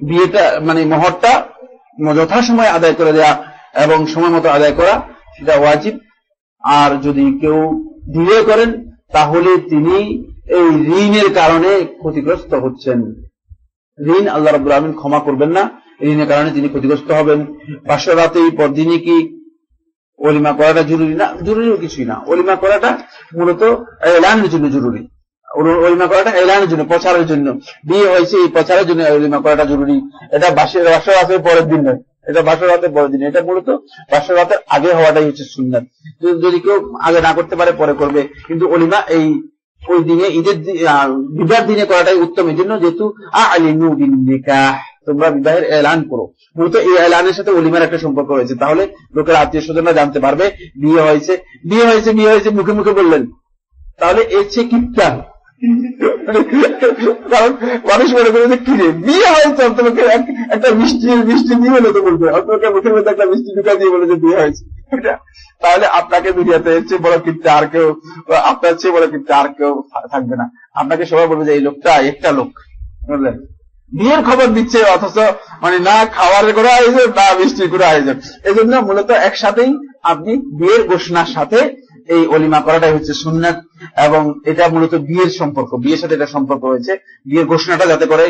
বিয়েটা মানে মোহরটা যথাসময়ে আদায় করে দেয়া এবং সময় মতো আদায় করা, সেটা ওয়াজিব। আর যদি কেউ ডিলে করেন তাহলে তিনি এই ঋণের কারণে ক্ষতিগ্রস্ত হচ্ছেন। ঋণ আল্লাহ রাব্বুল আলামিন ক্ষমা করবেন না, ঋণের কারণে তিনি ক্ষতিগ্রস্ত হবেন। বাসরাতেই পরদিনে কি ওলিমা করাটা জরুরি না? জরুরিও কিছুই না। ওলিমা করাটা মূলত এলানের জন্য জরুরি। ওলিমা করাটা এলানের জন্য, প্রচারের জন্য। বিয়ে হয়েছে এই প্রচারের জন্য ওলিমা করাটা জরুরি। এটা বাসরাতের পরের দিন নয়, এটা বাসরাতের পরের দিন। এটা মূলত বাসরাতের আগে হওয়াটাই হচ্ছে সুন্নাত। যদি কেউ আগে না করতে পারে পরে করবে, কিন্তু ওলিমা এই ওই দিনে, ঈদের বিবাহের দিনে করাটাই উত্তম। এই জন্য যেহেতু আলিনু বিন নিকাহ, তোমরা বিবাহের এলান করো। মূলত এই এলানের সাথে ওলিমার একটা সম্পর্ক রয়েছে। তাহলে লোকের আত্মীয় স্বজনরা জানতে পারবে বিয়ে হয়েছে, বিয়ে হয়েছে, বিয়ে হয়েছে মুখে মুখে বললেন, তাহলে এর চেয়ে কিপটা। কারণ মানুষ মনে করে যে কিরে বিয়ে হয়েছে, তোমাকে একটা মিষ্টি দিয়ে বলে তো বলবে, তোমাকে মুখের মধ্যে একটা মিষ্টি ঢুকা দিয়ে বলে যে বিয়ে হয়েছে। তাহলে আপনাকে দুনিয়াতে এর চেয়ে বড় কিপটা আর কেউ, আপনার চেয়ে বড় কিপটা আর কেউ থাকবে না। আপনাকে সবাই বলবে যে এই লোকটা একটা লোক, বুঝলেন, বিয়ের খবর দিচ্ছে, অথচ মানে না খাওয়ারের করে আয়োজন না মিষ্টির করে আয়োজন। এই জন্য মূলত একসাথেই আপনি বিয়ের ঘোষণার সাথে এই ওলিমা করাটাই হচ্ছে সুন্নাত। এবং এটা মূলত বিয়ের সম্পর্ক, বিয়ের সাথে এটা সম্পর্ক হয়েছে। বিয়ের ঘোষণাটা যাতে করে